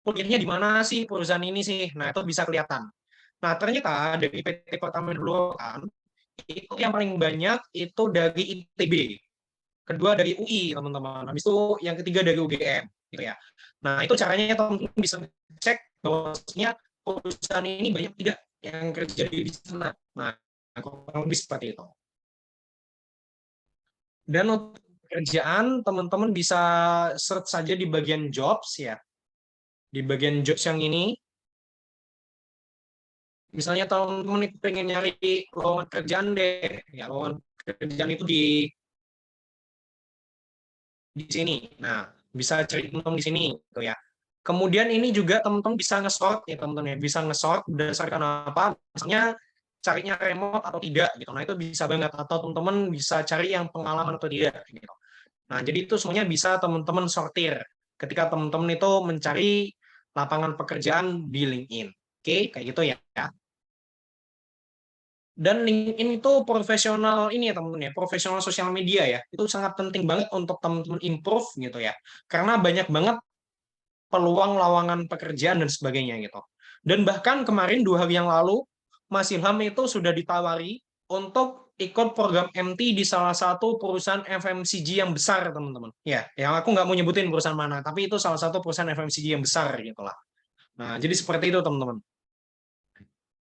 kuliahnya di mana sih perusahaan ini sih? Nah, itu bisa kelihatan. Nah, ternyata dari PT Pertamina dulu kan, itu yang paling banyak itu dari ITB. Kedua dari UI, teman-teman. Habis itu yang ketiga dari UGM, gitu ya. Nah, itu caranya teman-teman bisa cek bahwasanya perusahaan ini banyak tidak yang kerja di sana. Nah, kurang lebih seperti itu. Dan untuk pekerjaan, teman-teman bisa search saja di bagian jobs ya. Di bagian jobs yang ini. Misalnya teman-teman pengen nyari lowongan kerjaan deh. Ya, lowongan kerjaan itu di sini. Nah, bisa cari teman-teman di sini gitu ya. Kemudian ini juga teman-teman bisa nge-sort ya teman-teman ya. Bisa nge-sort berdasarkan apa? Misalnya carinya remote atau tidak gitu. Nah, itu bisa banget atau teman-teman bisa cari yang pengalaman atau tidak gitu. Nah, jadi itu semuanya bisa teman-teman sortir ketika teman-teman itu mencari lapangan pekerjaan di LinkedIn. Oke, kayak gitu ya. Dan LinkedIn itu profesional ini ya teman-teman ya, profesional sosial media ya. Itu sangat penting banget untuk teman-teman improve gitu ya. Karena banyak banget peluang lowongan pekerjaan dan sebagainya gitu. Dan bahkan kemarin 2 hari yang lalu, Mas Ilham itu sudah ditawari untuk ikut program MT di salah satu perusahaan FMCG yang besar, teman-teman. Ya, yang aku nggak mau nyebutin perusahaan mana, tapi itu salah satu perusahaan FMCG yang besar gitu lah. Nah, jadi seperti itu, teman-teman.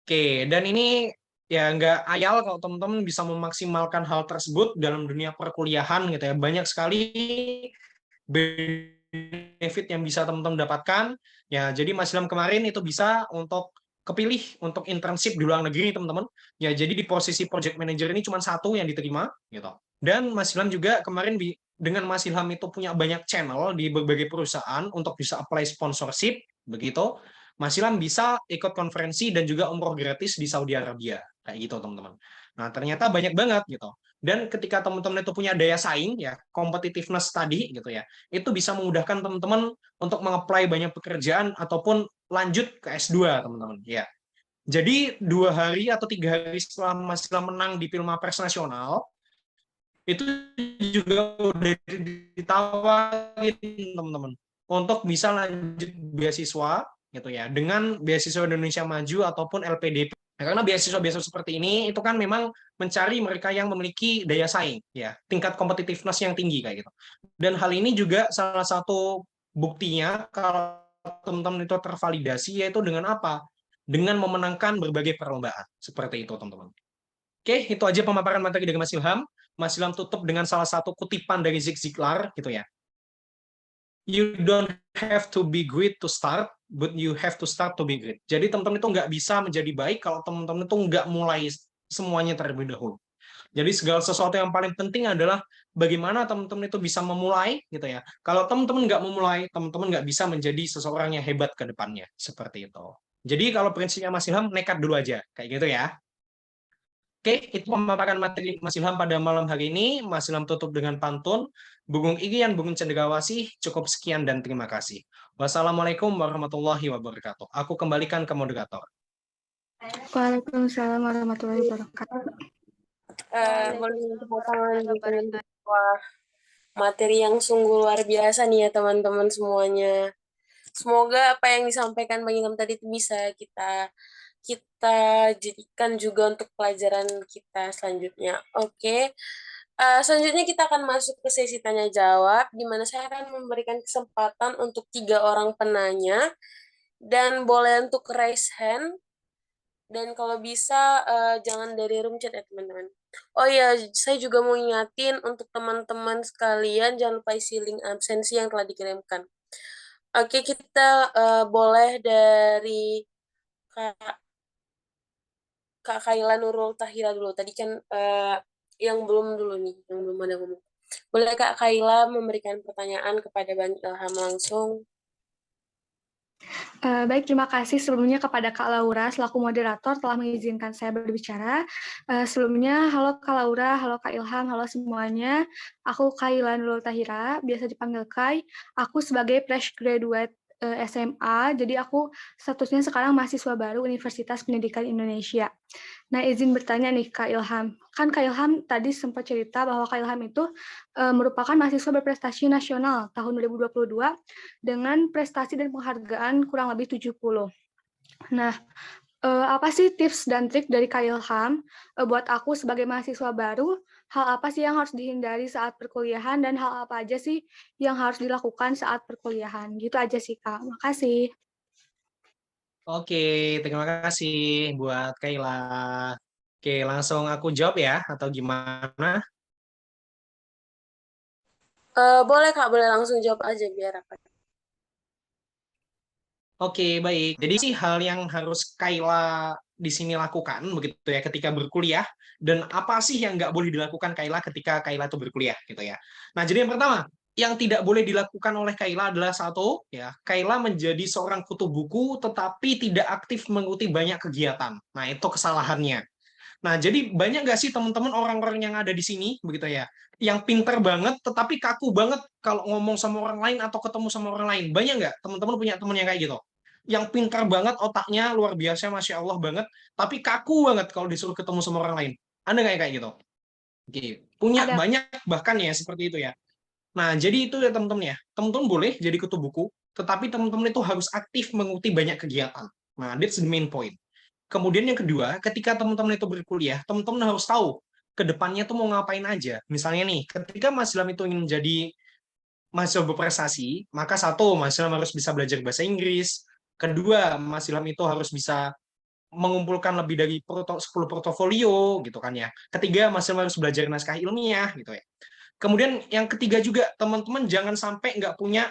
Oke, dan ini ya nggak ayal kalau teman-teman bisa memaksimalkan hal tersebut dalam dunia perkuliahan gitu ya. Banyak sekali benefit yang bisa teman-teman dapatkan. Ya, jadi Mas Ilham kemarin itu bisa untuk kepilih untuk internship di luar negeri, teman-teman. Ya, jadi di posisi project manager ini cuma 1 yang diterima gitu. Dan Mas Ilham juga kemarin dengan Mas Ilham itu punya banyak channel di berbagai perusahaan untuk bisa apply sponsorship begitu. Mas Ilham bisa ikut konferensi dan juga umroh gratis di Saudi Arabia. Kayak gitu, teman-teman. Nah, ternyata banyak banget gitu. Dan ketika teman-teman itu punya daya saing, ya, competitiveness tadi gitu ya, itu bisa memudahkan teman-teman untuk mengapply banyak pekerjaan ataupun lanjut ke S2, teman-teman. Ya. Jadi 2 hari atau 3 hari setelah Mas Ilham menang di Pilmapres Nasional, itu juga udah ditawarin teman-teman untuk bisa lanjut beasiswa gitu ya dengan beasiswa Indonesia Maju ataupun LPDP. Nah, karena beasiswa-beasiswa seperti ini itu kan memang mencari mereka yang memiliki daya saing ya, tingkat competitiveness yang tinggi kayak gitu. Dan hal ini juga salah satu buktinya kalau teman-teman itu tervalidasi yaitu dengan apa? Dengan memenangkan berbagai perlombaan. Seperti itu, teman-teman. Oke, itu aja pemaparan materi dari Mas Ilham. Mas Ilham tutup dengan salah satu kutipan dari Zig Ziglar gitu ya. You don't have to be great to start, but you have to start to be great. Jadi teman-teman itu nggak bisa menjadi baik kalau teman-teman itu nggak mulai semuanya terlebih dahulu. Jadi segala sesuatu yang paling penting adalah bagaimana teman-teman itu bisa memulai gitu ya. Kalau teman-teman nggak memulai, teman-teman nggak bisa menjadi seseorang yang hebat ke depannya. Seperti itu. Jadi kalau prinsipnya Mas Ilham, nekat dulu aja. Kayak gitu ya. Oke, itu pemaparan materi Mas Ilham pada malam hari ini. Mas Ilham tutup dengan pantun. Bunggung Igian, Bunggung Cendrawasih. Cukup sekian dan terima kasih. Wassalamualaikum warahmatullahi wabarakatuh. Aku kembalikan ke moderator. Waalaikumsalam warahmatullahi wabarakatuh. Boleh tepuk tangan gitu. Wah, materi yang sungguh luar biasa nih ya teman-teman semuanya. Semoga apa yang disampaikan Bang Ilham tadi itu bisa kita jadikan juga untuk pelajaran kita selanjutnya. Oke. Selanjutnya kita akan masuk ke sesi tanya jawab, di mana saya akan memberikan kesempatan untuk 3 orang penanya dan boleh untuk raise hand. Dan kalau bisa jangan dari room chat ya teman-teman. Oh ya, saya juga mau ingatin untuk teman-teman sekalian jangan lupa isi link absensi yang telah dikirimkan. Oke, kita boleh dari Kak Kaila Nurul Tahira dulu. Tadi kan yang belum dulu nih, yang belum ada ngomong. Boleh Kak Kaila memberikan pertanyaan kepada Bang Ilham langsung? Baik, terima kasih sebelumnya kepada Kak Laura selaku moderator telah mengizinkan saya berbicara. Sebelumnya, halo Kak Laura, halo Kak Ilham, halo semuanya. Aku Kaila Nurul Tahira, biasa dipanggil Kai. Aku sebagai fresh graduate SMA, jadi aku statusnya sekarang mahasiswa baru Universitas Pendidikan Indonesia. Nah, izin bertanya nih Kak Ilham. Kan Kak Ilham tadi sempat cerita bahwa Kak Ilham itu merupakan mahasiswa berprestasi nasional tahun 2022 dengan prestasi dan penghargaan kurang lebih 70. Nah, apa sih tips dan trik dari Kak Ilham buat aku sebagai mahasiswa baru? Hal apa sih yang harus dihindari saat perkuliahan dan hal apa aja sih yang harus dilakukan saat perkuliahan? Gitu aja sih Kak. Makasih. Oke, terima kasih buat Kaila. Oke, langsung aku jawab ya, atau gimana? Boleh Kak, boleh langsung jawab aja biar apa. Oke, baik. Jadi sih hal yang harus Kaila di sini lakukan begitu ya ketika berkuliah, dan apa sih yang nggak boleh dilakukan Kaila ketika Kaila itu berkuliah gitu ya. Nah, jadi yang pertama, yang tidak boleh dilakukan oleh Kaila adalah satu, ya, Kaila menjadi seorang kutu buku tetapi tidak aktif mengikuti banyak kegiatan. Nah, itu kesalahannya. Nah, jadi banyak nggak sih teman-teman orang-orang yang ada di sini begitu ya, yang pinter banget tetapi kaku banget kalau ngomong sama orang lain atau ketemu sama orang lain. Banyak nggak teman-teman punya teman yang kayak gitu? Yang pintar banget otaknya luar biasa, masya Allah banget, tapi kaku banget kalau disuruh ketemu sama orang lain. Ada nggak yang kayak gitu? Oke, punya Ada. banyak bahkan ya seperti itu ya. Nah, jadi itu ya teman-teman ya. Teman-teman boleh jadi kutu buku, tetapi teman-teman itu harus aktif mengikuti banyak kegiatan. Nah, that's the main point. Kemudian yang kedua, ketika teman-teman itu berkuliah, teman-teman harus tahu ke depannya tuh mau ngapain aja. Misalnya nih, ketika Mas Ilham itu ingin menjadi mahasiswa berprestasi, maka satu, Mas Ilham harus bisa belajar bahasa Inggris. Kedua, Mas Ilham itu harus bisa mengumpulkan lebih dari 10 portofolio gitu kan ya. Ketiga, Mas Ilham harus belajar naskah ilmiah gitu ya. Kemudian yang ketiga juga, teman-teman jangan sampai nggak punya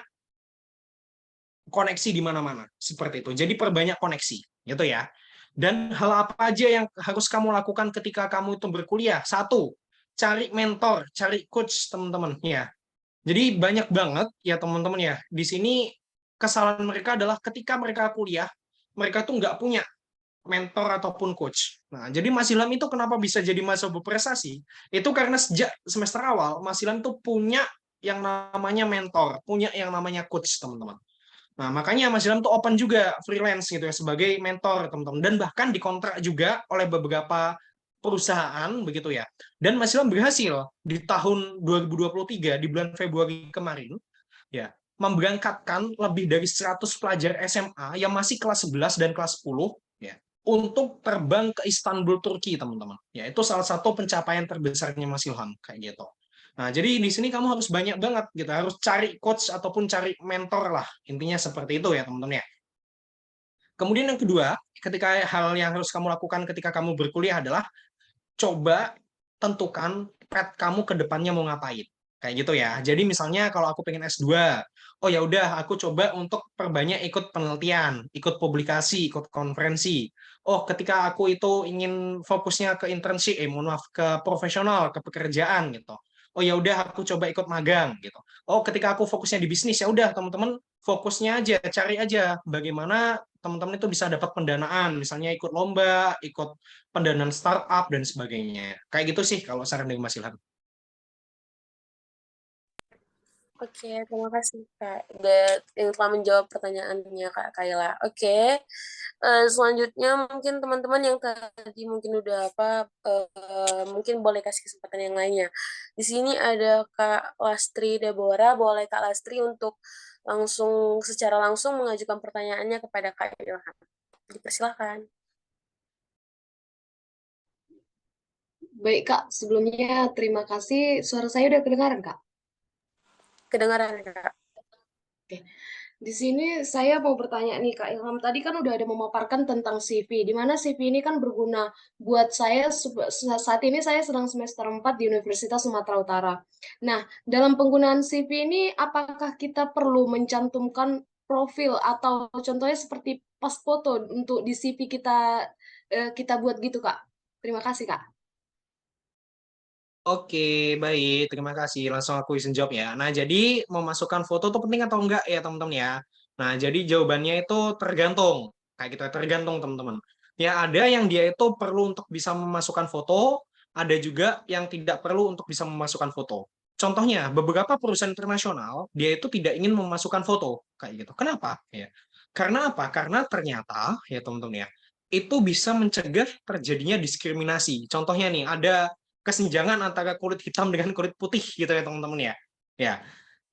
koneksi di mana-mana seperti itu. Jadi perbanyak koneksi gitu ya. Dan hal apa aja yang harus kamu lakukan ketika kamu itu berkuliah? Satu, cari mentor, cari coach teman-teman ya. Jadi banyak banget ya teman-teman ya. Di sini kesalahan mereka adalah ketika mereka kuliah, mereka tuh nggak punya mentor ataupun coach. Nah, jadi Mas Ilham itu kenapa bisa jadi mahasiswa berprestasi? Itu karena sejak semester awal, Mas Ilham tuh punya yang namanya mentor, punya yang namanya coach, teman-teman. Nah, makanya Mas Ilham tuh open juga freelance gitu ya sebagai mentor, teman-teman. Dan bahkan dikontrak juga oleh beberapa perusahaan begitu ya. Dan Mas Ilham berhasil di tahun 2023 di bulan Februari kemarin ya memberangkatkan lebih dari 100 pelajar SMA yang masih kelas 11 dan kelas 10 ya untuk terbang ke Istanbul, Turki, teman-teman. Ya, itu salah satu pencapaian terbesarnya Mas Ilham kayak gitu. Nah, jadi di sini kamu harus banyak banget gitu, harus cari coach ataupun cari mentor lah. Intinya seperti itu ya, teman-teman ya. Kemudian yang kedua, ketika hal yang harus kamu lakukan ketika kamu berkuliah adalah coba tentukan path kamu ke depannya mau ngapain. Kayak gitu ya. Jadi misalnya kalau aku pengen S2, oh ya udah aku coba untuk perbanyak ikut penelitian, ikut publikasi, ikut konferensi. Oh, ketika aku itu ingin fokusnya ke internship, mohon maaf, ke profesional, ke pekerjaan gitu. Oh ya udah aku coba ikut magang gitu. Oh, ketika aku fokusnya di bisnis, ya udah teman-teman fokusnya aja, cari aja bagaimana teman-teman itu bisa dapat pendanaan, misalnya ikut lomba, ikut pendanaan startup dan sebagainya. Kayak gitu sih kalau saran dari Mas Ilham. Oke, terima kasih Kak. Yang telah menjawab pertanyaannya Kak Kayla. Oke, selanjutnya mungkin teman-teman yang tadi mungkin udah mungkin boleh kasih kesempatan yang lainnya. Di sini ada Kak Lastri Deborah. Boleh Kak Lastri untuk secara langsung mengajukan pertanyaannya kepada Kak Ilham. Dipersilakan. Baik Kak, sebelumnya terima kasih. Suara saya udah kedengaran Kak? Kedengaran Kak. Oke. Di sini saya mau bertanya nih Kak Ilham, tadi kan udah ada memaparkan tentang CV, di mana CV ini kan berguna buat saya saat ini saya sedang semester 4 di Universitas Sumatera Utara. Nah, dalam penggunaan CV ini apakah kita perlu mencantumkan profil atau contohnya seperti pas foto untuk di CV kita buat gitu Kak? Terima kasih Kak. Oke, baik. Terima kasih. Langsung aku izin jawab ya. Nah, jadi memasukkan foto itu penting atau enggak ya, teman-teman ya? Nah, jadi jawabannya itu tergantung. Kayak gitu ya, tergantung, teman-teman. Ya, ada yang dia itu perlu untuk bisa memasukkan foto, ada juga yang tidak perlu untuk bisa memasukkan foto. Contohnya, beberapa perusahaan internasional, dia itu tidak ingin memasukkan foto. Kayak gitu. Kenapa? Ya. Karena apa? Karena ternyata, ya teman-teman ya, itu bisa mencegah terjadinya diskriminasi. Contohnya nih, ada kesenjangan antara kulit hitam dengan kulit putih gitu ya teman-teman ya. Ya,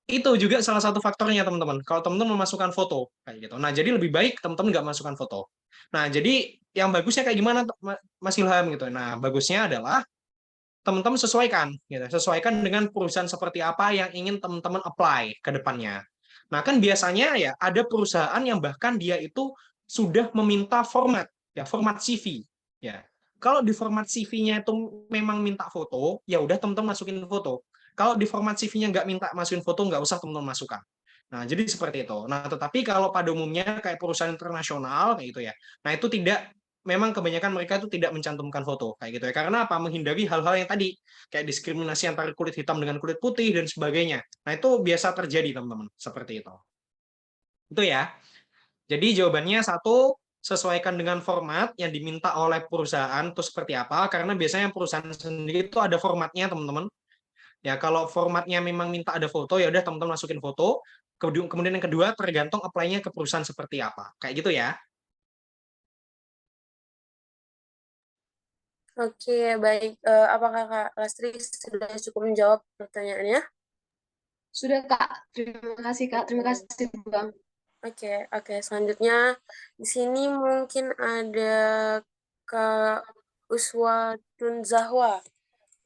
itu juga salah satu faktornya teman-teman. Kalau teman-teman memasukkan foto kayak gitu. Nah, jadi lebih baik teman-teman nggak masukkan foto. Nah, jadi yang bagusnya kayak gimana Mas Ilham gitu. Nah, bagusnya adalah teman-teman sesuaikan gitu. Sesuaikan dengan perusahaan seperti apa yang ingin teman-teman apply ke depannya. Nah, kan biasanya ya ada perusahaan yang bahkan dia itu sudah meminta format CV ya. Kalau di format CV-nya itu memang minta foto, ya udah teman-teman masukin foto. Kalau di format CV-nya nggak minta masukin foto, nggak usah teman-teman masukkan. Nah, jadi seperti itu. Nah, tetapi kalau pada umumnya kayak perusahaan internasional kayak gitu ya. Nah, itu tidak memang kebanyakan mereka itu tidak mencantumkan foto kayak gitu ya. Karena apa? Menghindari hal-hal yang tadi kayak diskriminasi antara kulit hitam dengan kulit putih dan sebagainya. Nah, itu biasa terjadi, teman-teman. Seperti itu. Itu ya. Jadi jawabannya satu, sesuaikan dengan format yang diminta oleh perusahaan itu seperti apa, karena biasanya perusahaan sendiri itu ada formatnya, teman-teman. Ya, kalau formatnya memang minta ada foto, ya udah teman-teman masukin foto. Kemudian yang kedua, tergantung apply-nya ke perusahaan seperti apa. Kayak gitu ya. Oke, baik. Apakah Kak Lastri sudah cukup menjawab pertanyaannya? Sudah Kak, terima kasih Kak, terima kasih Bang. Oke. Selanjutnya di sini mungkin ada Kak Uswatun Zahwa.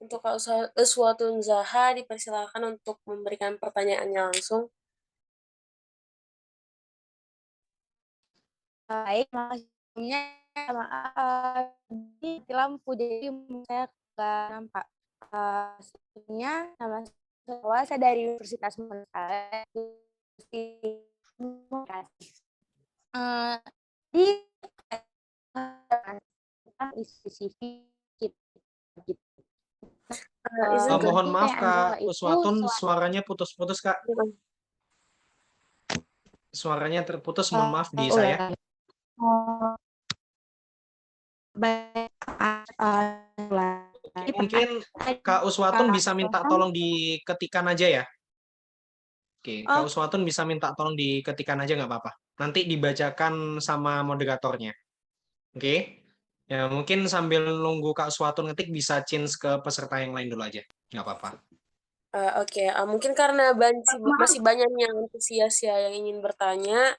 Untuk Kak Uswatun Zaha dipersilakan untuk memberikan pertanyaannya langsung. Baik, maksudnya di lampu jadi saya nggak nampak. Sebelumnya nama saya dari Universitas Malaysia di CV mohon maaf Kak Uswatun, suaranya putus-putus Kak. Suaranya terputus, mohon maaf di saya. Mungkin Kak Uswatun bisa minta tolong diketikkan aja ya. Oke, Kak Uswatun bisa minta tolong diketikkan aja nggak apa-apa. Nanti dibacakan sama moderatornya. Oke. Ya, mungkin sambil nunggu Kak Uswatun ngetik bisa change ke peserta yang lain dulu aja. Nggak apa-apa. Oke, mungkin karena masih banyak yang antusias ya yang ingin bertanya.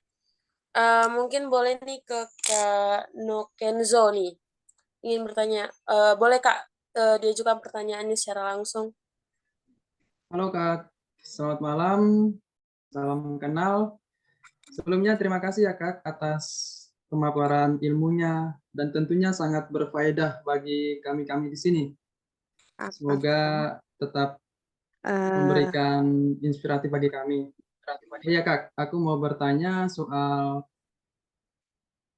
Mungkin boleh nih ke Kak Nokenzo nih. Ingin bertanya. Boleh Kak diajukan pertanyaannya secara langsung. Halo Kak, selamat malam, salam kenal. Sebelumnya terima kasih ya Kak atas pemaparan ilmunya dan tentunya sangat berfaedah bagi kami-kami di sini. Semoga tetap memberikan inspiratif bagi kami. Iya Kak, aku mau bertanya soal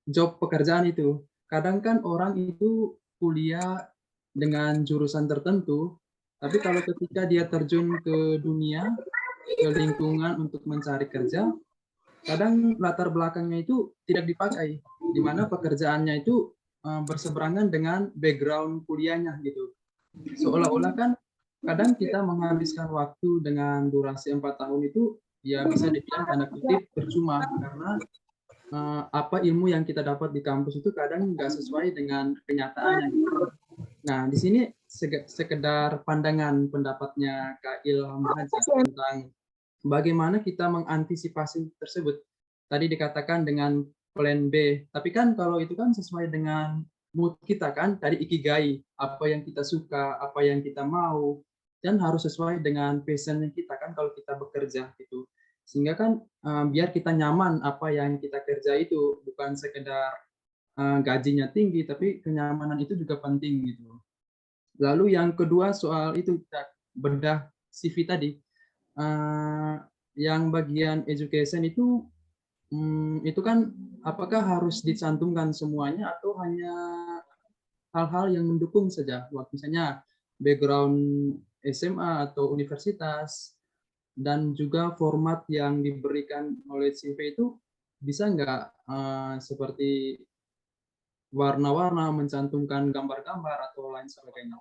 job pekerjaan itu. Kadang kan orang itu kuliah dengan jurusan tertentu, tapi kalau ketika dia terjun ke dunia, ke lingkungan untuk mencari kerja, kadang latar belakangnya itu tidak dipakai, di mana pekerjaannya itu berseberangan dengan background kuliahnya gitu. Seolah-olah kan kadang kita menghabiskan waktu dengan durasi 4 tahun itu ya bisa dibilang tanda kutip percuma, karena apa ilmu yang kita dapat di kampus itu kadang nggak sesuai dengan kenyataannya. Nah, di sini sekedar pandangan pendapatnya Kak Ilham aja tentang bagaimana kita mengantisipasi tersebut. Tadi dikatakan dengan plan B, tapi kan kalau itu kan sesuai dengan mood kita kan, tadi ikigai, apa yang kita suka, apa yang kita mau, dan harus sesuai dengan passion kita kan kalau kita bekerja gitu. Sehingga kan biar kita nyaman apa yang kita kerja itu, bukan sekedar gajinya tinggi, tapi kenyamanan itu juga penting gitu. Lalu yang kedua soal itu kita bedah CV tadi, yang bagian education itu kan apakah harus dicantumkan semuanya atau hanya hal-hal yang mendukung saja, misalnya background SMA atau universitas, dan juga format yang diberikan oleh CV itu bisa nggak seperti warna-warna, mencantumkan gambar-gambar atau lain sebagainya.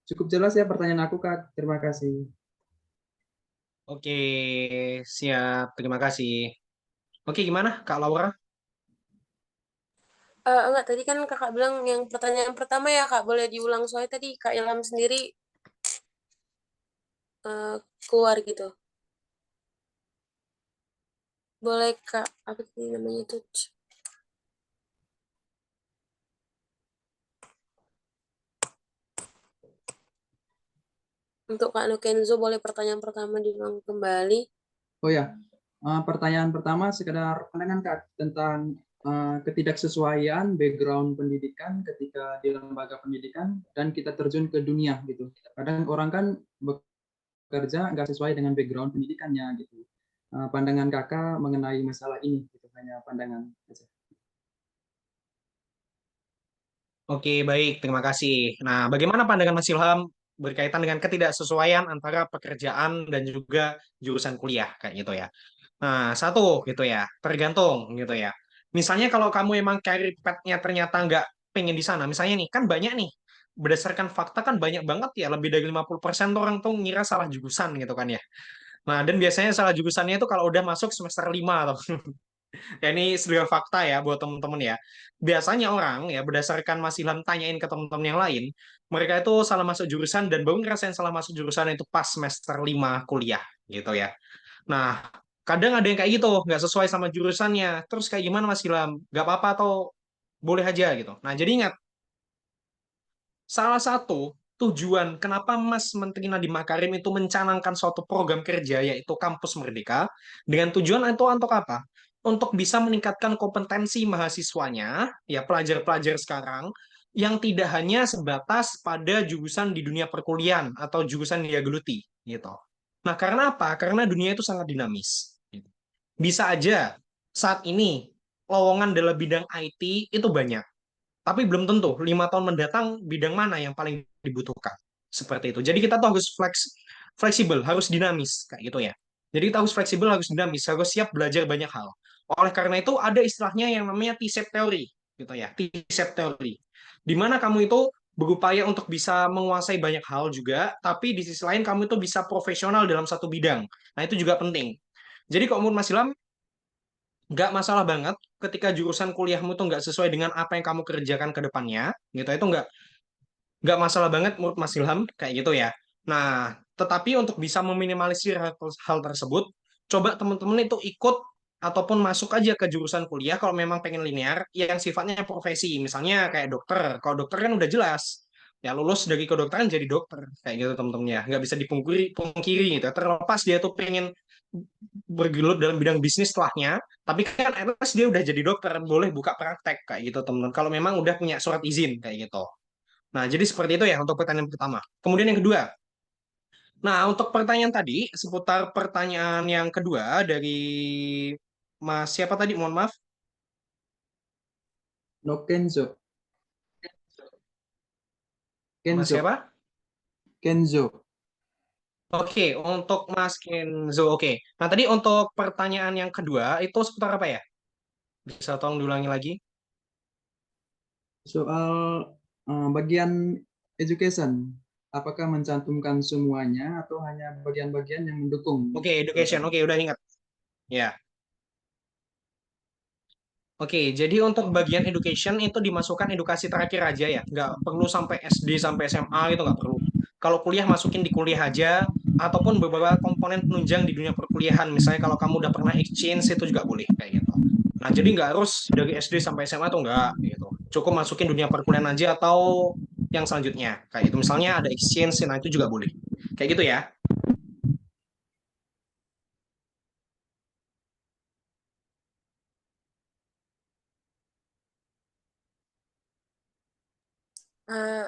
Cukup jelas ya pertanyaan aku Kak, terima kasih. Oke, siap. Terima kasih. Oke, gimana Kak Laura? Enggak, tadi kan kakak bilang yang pertanyaan pertama ya kak, boleh diulang soalnya tadi Kak Ilham sendiri keluar gitu. Boleh kak, apa sih namanya itu? Untuk Kak Nukenzo boleh pertanyaan pertama diulang kembali. Oh ya, pertanyaan pertama sekedar pandangan Kak tentang ketidaksesuaian background pendidikan ketika di lembaga pendidikan dan kita terjun ke dunia gitu. Kadang orang kan bekerja nggak sesuai dengan background pendidikannya gitu. Pandangan Kakak mengenai masalah ini gitu, hanya pandangan saja. Oke, baik. Terima kasih. Nah, bagaimana pandangan Mas Ilham berkaitan dengan ketidaksesuaian antara pekerjaan dan juga jurusan kuliah kayak gitu ya. Nah, satu gitu ya, tergantung gitu ya. Misalnya kalau kamu emang career path-nya ternyata nggak pengen di sana, misalnya nih, kan banyak nih, berdasarkan fakta kan banyak banget ya, lebih dari 50% orang tuh ngira salah jurusan gitu kan ya. Nah, dan biasanya salah jurusannya itu kalau udah masuk semester 5 atau ya ini sedikit fakta ya buat teman-teman ya. Biasanya orang ya berdasarkan Mas Ilham tanyain ke teman-teman yang lain, mereka itu salah masuk jurusan dan baru ngerasain salah masuk jurusan itu pas semester 5 kuliah gitu ya. Nah, kadang ada yang kayak gitu, nggak sesuai sama jurusannya. Terus kayak gimana Mas Ilham? Nggak apa-apa atau boleh aja gitu. Nah, jadi ingat, salah satu tujuan kenapa Mas Menteri Nadiem Makarim itu mencanangkan suatu program kerja yaitu Kampus Merdeka dengan tujuan itu untuk apa? Untuk bisa meningkatkan kompetensi mahasiswanya, ya pelajar-pelajar sekarang yang tidak hanya sebatas pada jurusan di dunia perkuliahan atau jurusan yang dia geluti gitu. Nah, karena apa? Karena dunia itu sangat dinamis. Bisa aja saat ini lowongan dalam bidang IT itu banyak. Tapi belum tentu 5 tahun mendatang bidang mana yang paling dibutuhkan. Seperti itu. Jadi kita tuh harus fleksibel, harus dinamis kayak gitu ya. Jadi kita harus fleksibel, harus dinamis, harus siap belajar banyak hal. Oleh karena itu ada istilahnya yang namanya T-shape theory gitu ya. T-shape theory. Di mana kamu itu berupaya untuk bisa menguasai banyak hal juga, tapi di sisi lain kamu itu bisa profesional dalam satu bidang. Nah, itu juga penting. Jadi kalau menurut Mas Ilham, nggak masalah banget ketika jurusan kuliahmu tuh nggak sesuai dengan apa yang kamu kerjakan ke depannya, gitu. Itu nggak masalah banget menurut Mas Ilham, kayak gitu ya. Nah, tetapi untuk bisa meminimalisir hal tersebut, coba teman-teman itu ikut ataupun masuk aja ke jurusan kuliah kalau memang pengen linear, yang sifatnya profesi. Misalnya kayak dokter. Kalau dokter kan udah jelas, ya lulus dari kedokteran jadi dokter, kayak gitu teman-teman ya. Nggak bisa dipungkiri gitu. Terlepas dia tuh pengen bergelut dalam bidang bisnis setelahnya, tapi kan at least dia udah jadi dokter, boleh buka praktek kayak gitu teman-teman. Kalau memang udah punya surat izin kayak gitu. Nah, jadi seperti itu ya untuk pertanyaan pertama. Kemudian yang kedua, Nah, untuk pertanyaan tadi, seputar pertanyaan yang kedua dari Mas siapa tadi? Mohon maaf. No Kenzo. Mas Kenzo. siapa? Kenzo. Oke, untuk Mas Kenzo, oke. Nah, tadi untuk pertanyaan yang kedua, itu seputar apa ya? Bisa tolong diulangi lagi? Soal bagian education, apakah mencantumkan semuanya atau hanya bagian-bagian yang mendukung? Oke, education. Oke, udah ingat. Ya. Oke, jadi untuk bagian education itu dimasukkan edukasi terakhir aja ya. Nggak perlu sampai SD sampai SMA itu nggak perlu. Kalau kuliah masukin di kuliah aja, ataupun beberapa komponen penunjang di dunia perkuliahan. Misalnya kalau kamu udah pernah exchange itu juga boleh kayak gitu. Nah, jadi nggak harus dari SD sampai SMA tuh nggak gitu. Cukup masukin dunia perkuliahan aja atau yang selanjutnya. Kayak itu misalnya ada exchange, nah itu juga boleh. Kayak gitu ya.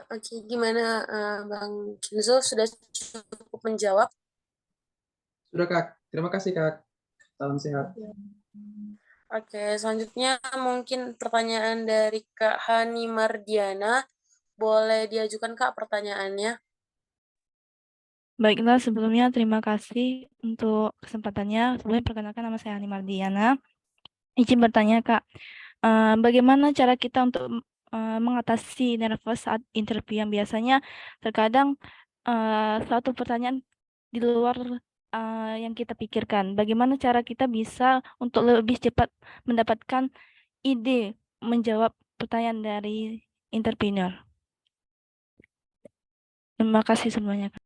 Oke, gimana Bang Kinzo sudah cukup menjawab? Sudah Kak, terima kasih Kak. Salam sehat. Oke, selanjutnya mungkin pertanyaan dari Kak Hani Mardiana. Boleh diajukan Kak pertanyaannya? Baiklah, sebelumnya terima kasih untuk kesempatannya. Sebelumnya perkenalkan nama saya Hani Mardiana. Izin bertanya Kak, bagaimana cara kita untuk mengatasi nervous saat interview yang biasanya terkadang suatu pertanyaan di luar yang kita pikirkan. Bagaimana cara kita bisa untuk lebih cepat mendapatkan ide menjawab pertanyaan dari interviewer? Terima kasih semuanya. Kak.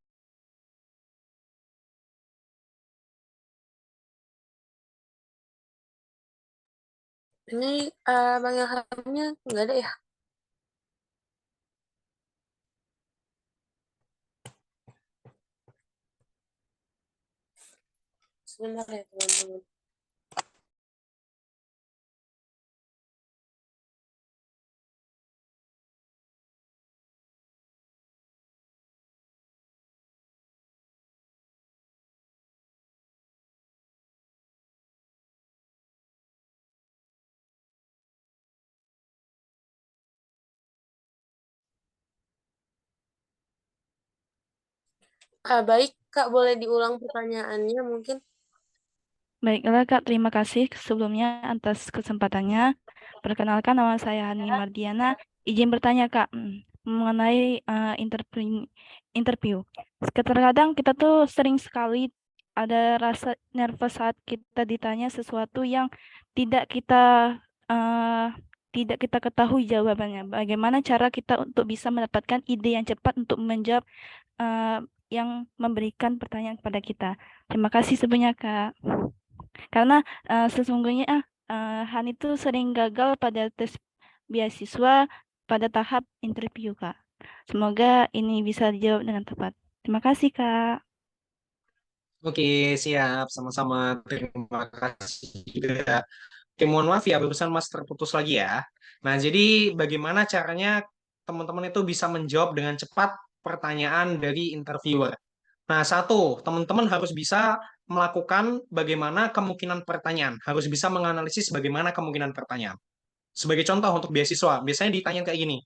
Ini Bang Ilhamnya nggak ada ya? Sebentar ya teman-teman. Baik, Kak, boleh diulang pertanyaannya mungkin? Baiklah Kak, terima kasih sebelumnya atas kesempatannya. Perkenalkan nama saya Hani Mardiana. Izin bertanya Kak, mengenai interview. Terkadang kita tuh sering sekali ada rasa nervous saat kita ditanya sesuatu yang tidak kita uh, tidak kita ketahui jawabannya. Bagaimana cara kita untuk bisa mendapatkan ide yang cepat untuk menjawab yang memberikan pertanyaan kepada kita. Terima kasih sebelumnya Kak. Karena sesungguhnya Han itu sering gagal pada tes beasiswa pada tahap interview, Kak. Semoga ini bisa dijawab dengan tepat. Terima kasih, Kak. Oke, siap. Sama-sama. Terima kasih juga. Oke, mohon maaf ya, barusan Mas terputus lagi ya. Nah, jadi bagaimana caranya teman-teman itu bisa menjawab dengan cepat pertanyaan dari interviewer? Nah, satu, teman-teman harus bisa melakukan bagaimana kemungkinan pertanyaan. Harus bisa menganalisis bagaimana kemungkinan pertanyaan. Sebagai contoh untuk beasiswa, biasanya ditanya kayak gini,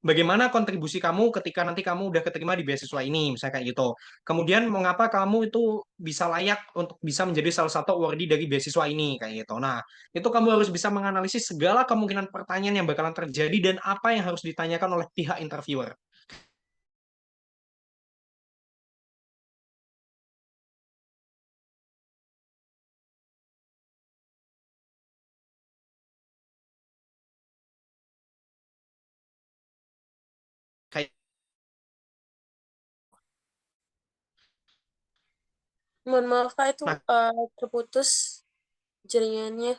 bagaimana kontribusi kamu ketika nanti kamu udah keterima di beasiswa ini, misalnya kayak gitu. Kemudian mengapa kamu itu bisa layak untuk bisa menjadi salah satu awardee dari beasiswa ini, kayak gitu. Nah, itu kamu harus bisa menganalisis segala kemungkinan pertanyaan yang bakalan terjadi dan apa yang harus ditanyakan oleh pihak interviewer. Kayak Mohon maaf Kak, itu Nah, terputus jaringannya.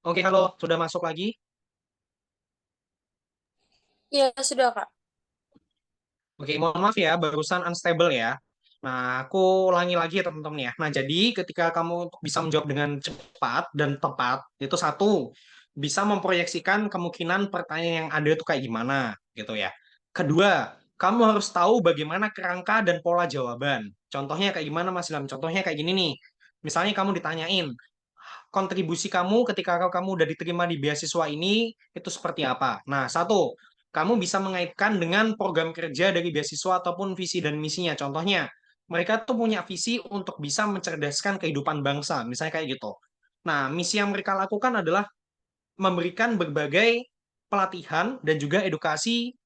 Oke, halo, sudah masuk lagi? Iya, sudah, Kak. Oke, mohon maaf ya, barusan unstable ya. Nah, aku ulangi lagi ya teman-teman ya. Nah, jadi ketika kamu untuk bisa menjawab dengan cepat dan tepat, itu satu, bisa memproyeksikan kemungkinan pertanyaan yang ada itu kayak gimana, gitu ya. Kedua, kamu harus tahu bagaimana kerangka dan pola jawaban. Contohnya kayak gimana, Mas Ilham? Contohnya kayak gini nih. Misalnya kamu ditanyain, kontribusi kamu ketika kamu udah diterima di beasiswa ini itu seperti apa? Nah, satu, kamu bisa mengaitkan dengan program kerja dari beasiswa ataupun visi dan misinya. Contohnya, mereka tuh punya visi untuk bisa mencerdaskan kehidupan bangsa, misalnya kayak gitu. Nah, misi yang mereka lakukan adalah memberikan berbagai pelatihan dan juga edukasi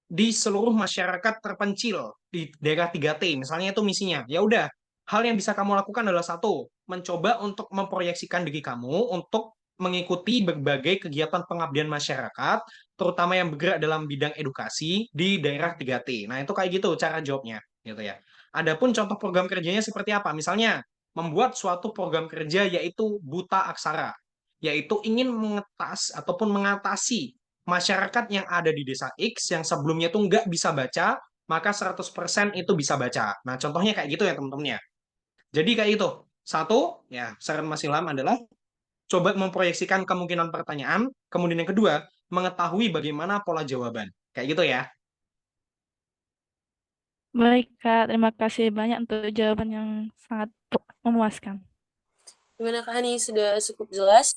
di seluruh masyarakat terpencil di daerah 3T, misalnya itu misinya. Ya udah, hal yang bisa kamu lakukan adalah satu, mencoba untuk memproyeksikan diri kamu untuk mengikuti berbagai kegiatan pengabdian masyarakat, terutama yang bergerak dalam bidang edukasi di daerah 3T. Nah, itu kayak gitu cara jawabnya, gitu ya. Adapun contoh program kerjanya seperti apa? Misalnya, membuat suatu program kerja yaitu buta aksara, yaitu ingin ataupun mengatasi masyarakat yang ada di desa X yang sebelumnya tuh nggak bisa baca, maka 100% itu bisa baca. Nah, contohnya kayak gitu ya teman-teman ya. Jadi kayak itu. Satu, ya saran Mas Ilham adalah coba memproyeksikan kemungkinan pertanyaan. Kemudian yang kedua, mengetahui bagaimana pola jawaban. Kayak gitu ya. Baik, Kak. Terima kasih banyak untuk jawaban yang sangat memuaskan. Gimana Kak Hani, sudah cukup jelas?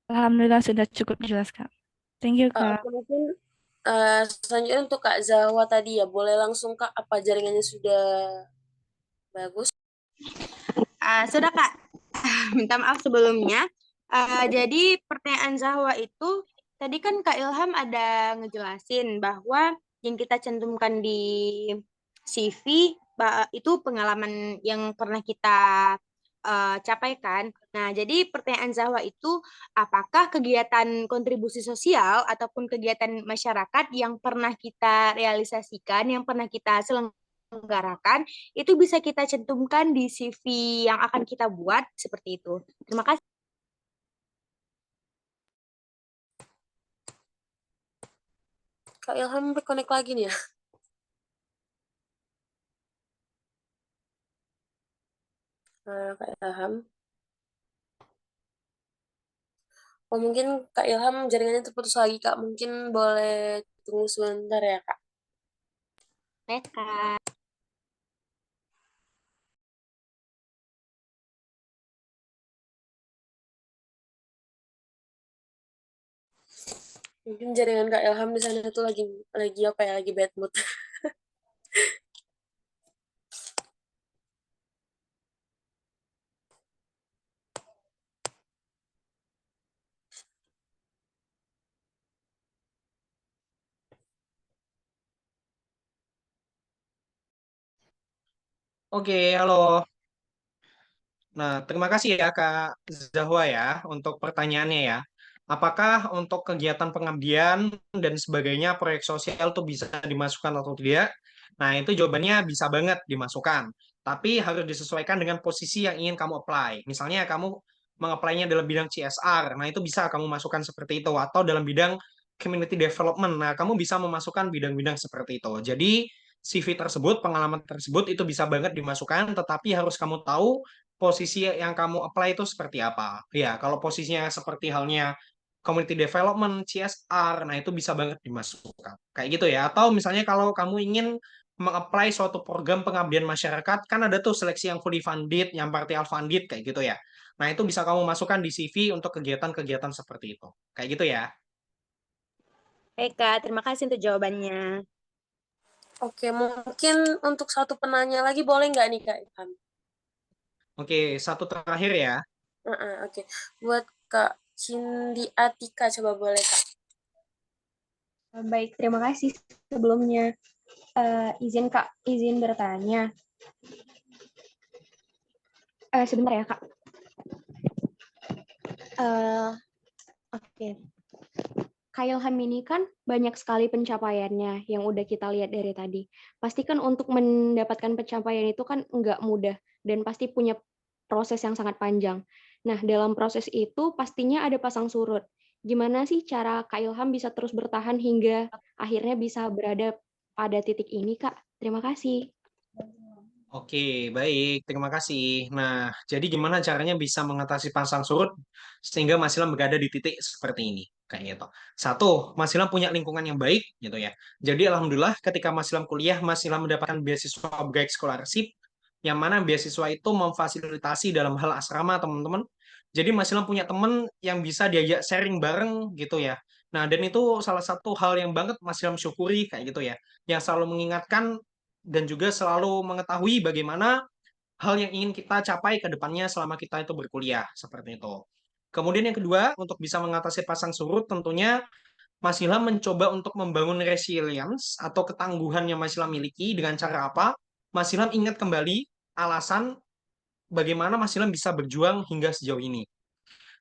Alhamdulillah sudah cukup jelas, Kak. Thank you, Kak. Oke, mungkin selanjutnya untuk Kak Zahwa tadi ya, boleh langsung Kak, apa jaringannya sudah bagus? Sudah Kak, minta maaf sebelumnya. Jadi pertanyaan Zahwa itu, tadi kan Kak Ilham ada ngejelasin bahwa yang kita cantumkan di CV itu pengalaman yang pernah kita capaikan. Nah, jadi pertanyaan Zahwa itu, apakah kegiatan kontribusi sosial ataupun kegiatan masyarakat yang pernah kita realisasikan, yang pernah kita selenggarakan, itu bisa kita cantumkan di CV yang akan kita buat, seperti itu. Terima kasih. Kak Ilham reconnect lagi nih ya. Kak Ilham. Oh, mungkin Kak Ilham jaringannya terputus lagi, Kak. Mungkin boleh tunggu sebentar ya, Kak. Baik, Kak. Mungkin jaringan Kak Ilham di sana tuh lagi apa ya, lagi bad mood. Oke, halo. Nah, terima kasih ya Kak Zahwa ya untuk pertanyaannya ya. Apakah untuk kegiatan pengabdian dan sebagainya proyek sosial tuh bisa dimasukkan atau tidak? Nah, itu jawabannya bisa banget dimasukkan. Tapi harus disesuaikan dengan posisi yang ingin kamu apply. Misalnya kamu meng-apply-nya dalam bidang CSR. Nah, itu bisa kamu masukkan seperti itu. Atau dalam bidang community development. Nah, kamu bisa memasukkan bidang-bidang seperti itu. Jadi, CV tersebut, pengalaman tersebut itu bisa banget dimasukkan, tetapi harus kamu tahu posisi yang kamu apply itu seperti apa. Ya, kalau posisinya seperti halnya community development, CSR, nah itu bisa banget dimasukkan. Kayak gitu ya. Atau misalnya kalau kamu ingin mengapply suatu program pengabdian masyarakat, kan ada tuh seleksi yang fully funded, yang partial funded, kayak gitu ya. Nah, itu bisa kamu masukkan di CV untuk kegiatan-kegiatan seperti itu. Kayak gitu ya. Baik, Kak. Terima kasih untuk jawabannya. Oke, mungkin untuk satu penanya lagi boleh nggak nih Kak Ilham? Oke, satu terakhir ya. Oke. Buat Kak Cindy Atika, coba boleh Kak. Baik, terima kasih sebelumnya. Izin Kak, izin bertanya. Sebentar ya Kak. Oke. Kak Ilham ini kan banyak sekali pencapaiannya yang udah kita lihat dari tadi. Pasti kan untuk mendapatkan pencapaian itu kan nggak mudah dan pasti punya proses yang sangat panjang. Nah, dalam proses itu pastinya ada pasang surut. Gimana sih cara Kak Ilham bisa terus bertahan hingga akhirnya bisa berada pada titik ini, Kak? Terima kasih. Oke, baik. Terima kasih. Nah, jadi gimana caranya bisa mengatasi pasang surut sehingga Mas Ilham berada di titik seperti ini? Kayak gitu. Satu, Mas Ilham punya lingkungan yang baik, gitu ya. Jadi alhamdulillah ketika Mas Ilham kuliah, Mas Ilham mendapatkan beasiswa Bright Scholarship, yang mana beasiswa itu memfasilitasi dalam hal asrama, teman-teman. Jadi Mas Ilham punya teman yang bisa diajak sharing bareng, gitu ya. Nah, dan itu salah satu hal yang banget Mas Ilham syukuri, kayak gitu ya. Yang selalu mengingatkan dan juga selalu mengetahui bagaimana hal yang ingin kita capai ke depannya selama kita itu berkuliah, seperti itu. Kemudian yang kedua, untuk bisa mengatasi pasang surut, tentunya Mas Ilham mencoba untuk membangun resilience atau ketangguhan yang Mas Ilham miliki dengan cara apa? Mas Ilham ingat kembali alasan bagaimana Mas Ilham bisa berjuang hingga sejauh ini.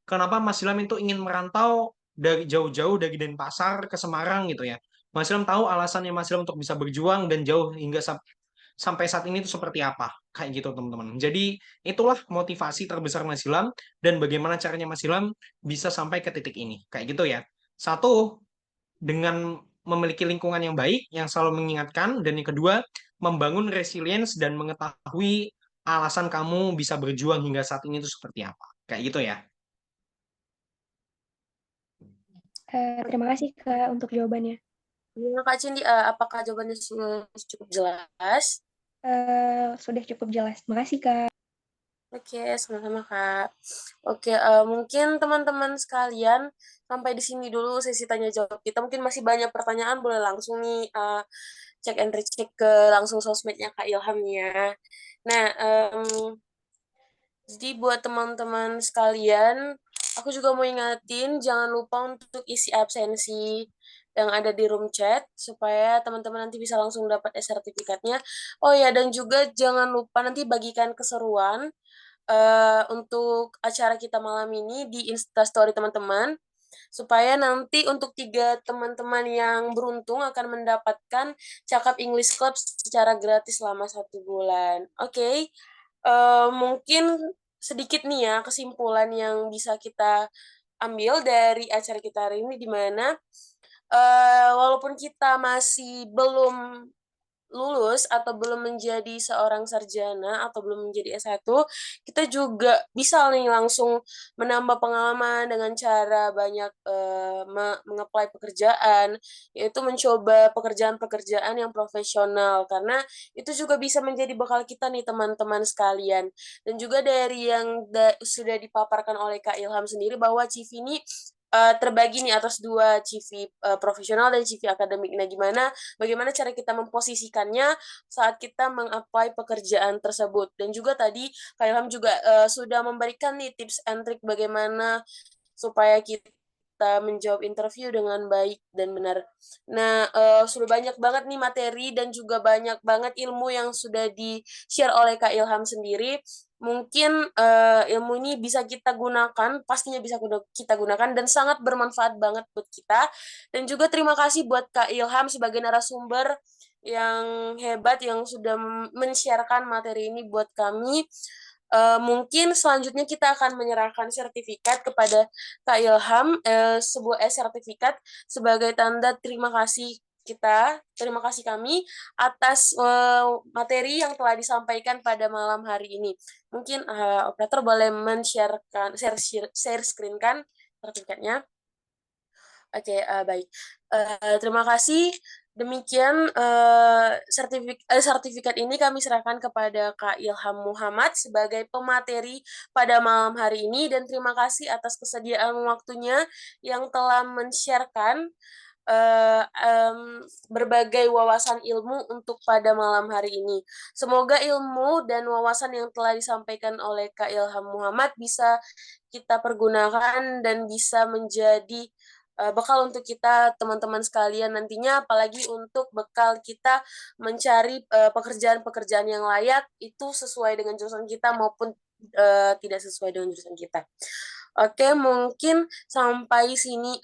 Kenapa Mas Ilham itu ingin merantau dari jauh-jauh dari Denpasar ke Semarang gitu ya. Mas Ilham tahu alasannya Mas Ilham untuk bisa berjuang dan jauh hingga sampai saat ini itu seperti apa. Kayak gitu teman-teman. Jadi itulah motivasi terbesar Mas Ilham dan bagaimana caranya Mas Ilham bisa sampai ke titik ini. Kayak gitu ya. Satu, dengan memiliki lingkungan yang baik, yang selalu mengingatkan. Dan yang kedua, membangun resilience dan mengetahui alasan kamu bisa berjuang hingga saat ini itu seperti apa. Kayak gitu ya. Terima kasih, Kak, untuk jawabannya. Gimana Kak Cindy, apakah jawabannya sudah cukup jelas? Sudah cukup jelas. Makasih, Kak. Oke, sama-sama Kak. Oke, mungkin teman-teman sekalian sampai di sini dulu sesi tanya jawab kita. Mungkin masih banyak pertanyaan, boleh langsung nih cek and recheck ke langsung sosmednya Kak Ilham ya. Nah, jadi buat teman-teman sekalian, aku juga mau ingatin jangan lupa untuk isi absensi yang ada di room chat supaya teman-teman nanti bisa langsung dapat sertifikatnya. Oh ya, dan juga jangan lupa nanti bagikan keseruan untuk acara kita malam ini di Instastory teman-teman, supaya nanti untuk 3 teman-teman yang beruntung akan mendapatkan Cakap English Club secara gratis selama 1 bulan. Oke, mungkin sedikit nih ya kesimpulan yang bisa kita ambil dari acara kita hari ini, di mana walaupun kita masih belum lulus atau belum menjadi seorang sarjana atau belum menjadi S1, kita juga bisa nih langsung menambah pengalaman dengan cara banyak meng-apply pekerjaan, yaitu mencoba pekerjaan-pekerjaan yang profesional, karena itu juga bisa menjadi bekal kita nih teman-teman sekalian. Dan juga dari yang sudah dipaparkan oleh Kak Ilham sendiri bahwa CV ini terbagi nih atas 2 CV profesional dan CV akademik. Nah, bagaimana cara kita memposisikannya saat kita meng-apply pekerjaan tersebut. Dan juga tadi Kak Ilham juga sudah memberikan nih tips and trick bagaimana supaya kita menjawab interview dengan baik dan benar. Nah, sudah banyak banget nih materi dan juga banyak banget ilmu yang sudah di-share oleh Kak Ilham sendiri. Mungkin ilmu ini bisa kita gunakan, pastinya bisa kita gunakan dan sangat bermanfaat banget buat kita. Dan juga terima kasih buat Kak Ilham sebagai narasumber yang hebat yang sudah men-sharekan materi ini buat kami. Mungkin selanjutnya kita akan menyerahkan sertifikat kepada Kak Ilham, sebuah sertifikat sebagai tanda terima kasih kami atas materi yang telah disampaikan pada malam hari ini. Mungkin operator boleh share screen kan sertifikatnya. Oke, baik. Terima kasih. Demikian sertifikat ini kami serahkan kepada Kak Ilham Muhammad sebagai pemateri pada malam hari ini, dan terima kasih atas kesediaan waktunya yang telah men-sharekan berbagai wawasan ilmu untuk pada malam hari ini. Semoga ilmu dan wawasan yang telah disampaikan oleh Kak Ilham Muhammad bisa kita pergunakan dan bisa menjadi bekal untuk kita teman-teman sekalian nantinya, apalagi untuk bekal kita mencari pekerjaan-pekerjaan yang layak, itu sesuai dengan jurusan kita maupun tidak sesuai dengan jurusan kita. Oke, mungkin sampai sini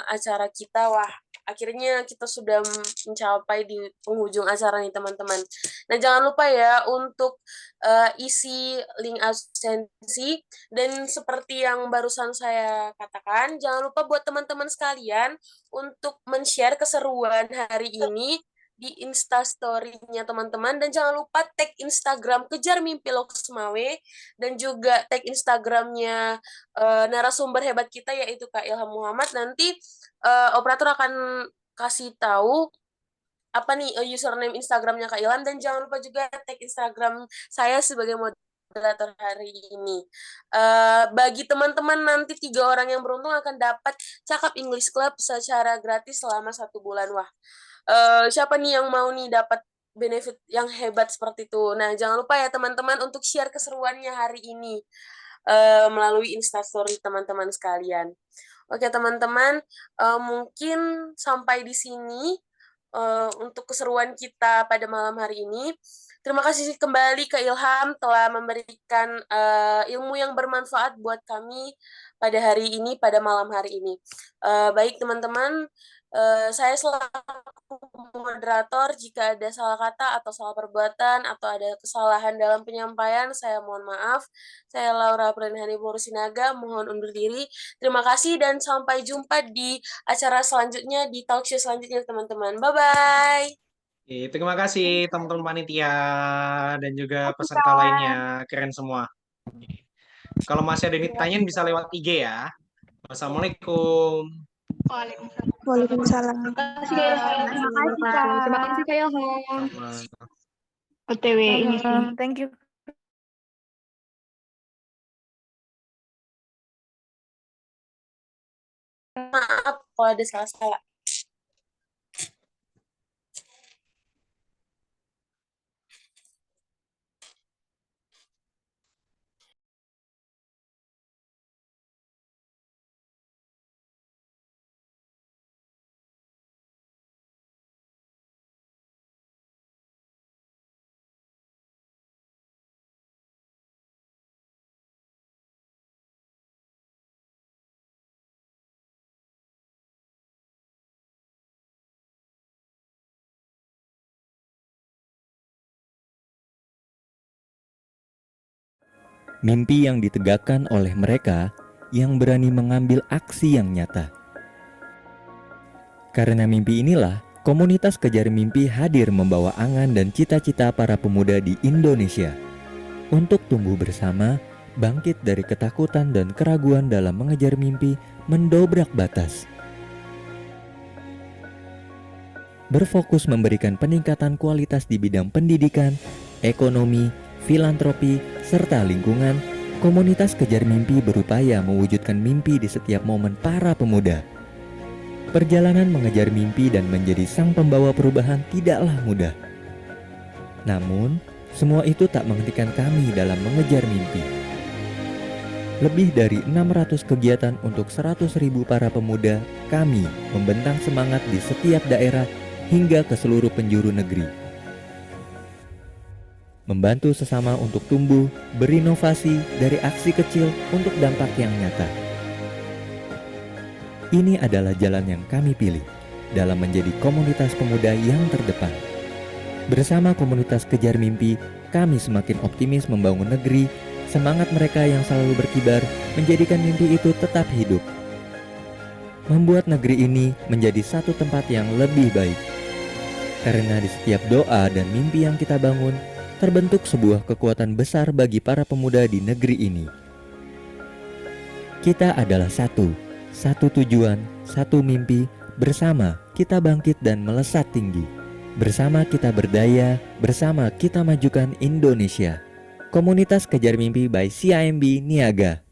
acara kita. Wah, akhirnya kita sudah mencapai di penghujung acara nih teman-teman. Nah jangan lupa ya untuk isi link absensi, dan seperti yang barusan saya katakan, jangan lupa buat teman-teman sekalian untuk men-share keseruan hari ini di Instastory-nya teman-teman, dan jangan lupa tag Instagram Kejar Mimpi Loksmawe dan juga tag Instagramnya narasumber hebat kita yaitu Kak Ilham Muhammad. Nanti operator akan kasih tahu apa nih username Instagramnya Kak Ilham, dan jangan lupa juga tag Instagram saya sebagai moderator hari ini. Bagi teman-teman nanti 3 orang yang beruntung akan dapat Cakap English Club secara gratis selama 1 bulan. Wah, siapa nih yang mau nih dapat benefit yang hebat seperti itu? Nah, jangan lupa ya teman-teman untuk share keseruannya hari ini melalui Instastory teman-teman sekalian. Oke teman-teman, mungkin sampai di sini untuk keseruan kita pada malam hari ini. Terima kasih kembali ke Ilham telah memberikan ilmu yang bermanfaat buat kami pada hari ini, pada malam hari ini. Baik teman-teman, saya selaku moderator, jika ada salah kata atau salah perbuatan atau ada kesalahan dalam penyampaian, saya mohon maaf. Saya Laura Pranhani Sinaga, mohon undur diri. Terima kasih dan sampai jumpa di acara selanjutnya, di talk show selanjutnya teman-teman. Bye-bye. Terima kasih teman-teman panitia dan juga peserta lainnya, keren semua. Kalau masih ada yang ditanyain bisa lewat IG ya. Wassalamualaikum. Waalaikumsalam. Terima kasih Kak. Terima kasih Kak Ilham. OTW ini sih. Thank you. Maaf kalau ada salah-salah. Mimpi yang ditegakkan oleh mereka yang berani mengambil aksi yang nyata. Karena mimpi inilah, komunitas Kejar Mimpi hadir membawa angan dan cita-cita para pemuda di Indonesia untuk tumbuh bersama, bangkit dari ketakutan dan keraguan dalam mengejar mimpi, mendobrak batas. Berfokus memberikan peningkatan kualitas di bidang pendidikan, ekonomi, filantropi, serta lingkungan, komunitas Kejar Mimpi berupaya mewujudkan mimpi di setiap momen para pemuda. Perjalanan mengejar mimpi dan menjadi sang pembawa perubahan tidaklah mudah. Namun, semua itu tak menghentikan kami dalam mengejar mimpi. Lebih dari 600 kegiatan untuk 100.000 para pemuda, kami membentang semangat di setiap daerah hingga ke seluruh penjuru negeri. Membantu sesama untuk tumbuh, berinovasi dari aksi kecil untuk dampak yang nyata. Ini adalah jalan yang kami pilih dalam menjadi komunitas pemuda yang terdepan. Bersama komunitas Kejar Mimpi, kami semakin optimis membangun negeri, semangat mereka yang selalu berkibar menjadikan mimpi itu tetap hidup. Membuat negeri ini menjadi satu tempat yang lebih baik. Karena di setiap doa dan mimpi yang kita bangun, terbentuk sebuah kekuatan besar bagi para pemuda di negeri ini. Kita adalah satu tujuan, satu mimpi, bersama kita bangkit dan melesat tinggi. Bersama kita berdaya, bersama kita majukan Indonesia. Komunitas Kejar Mimpi by CIMB Niaga.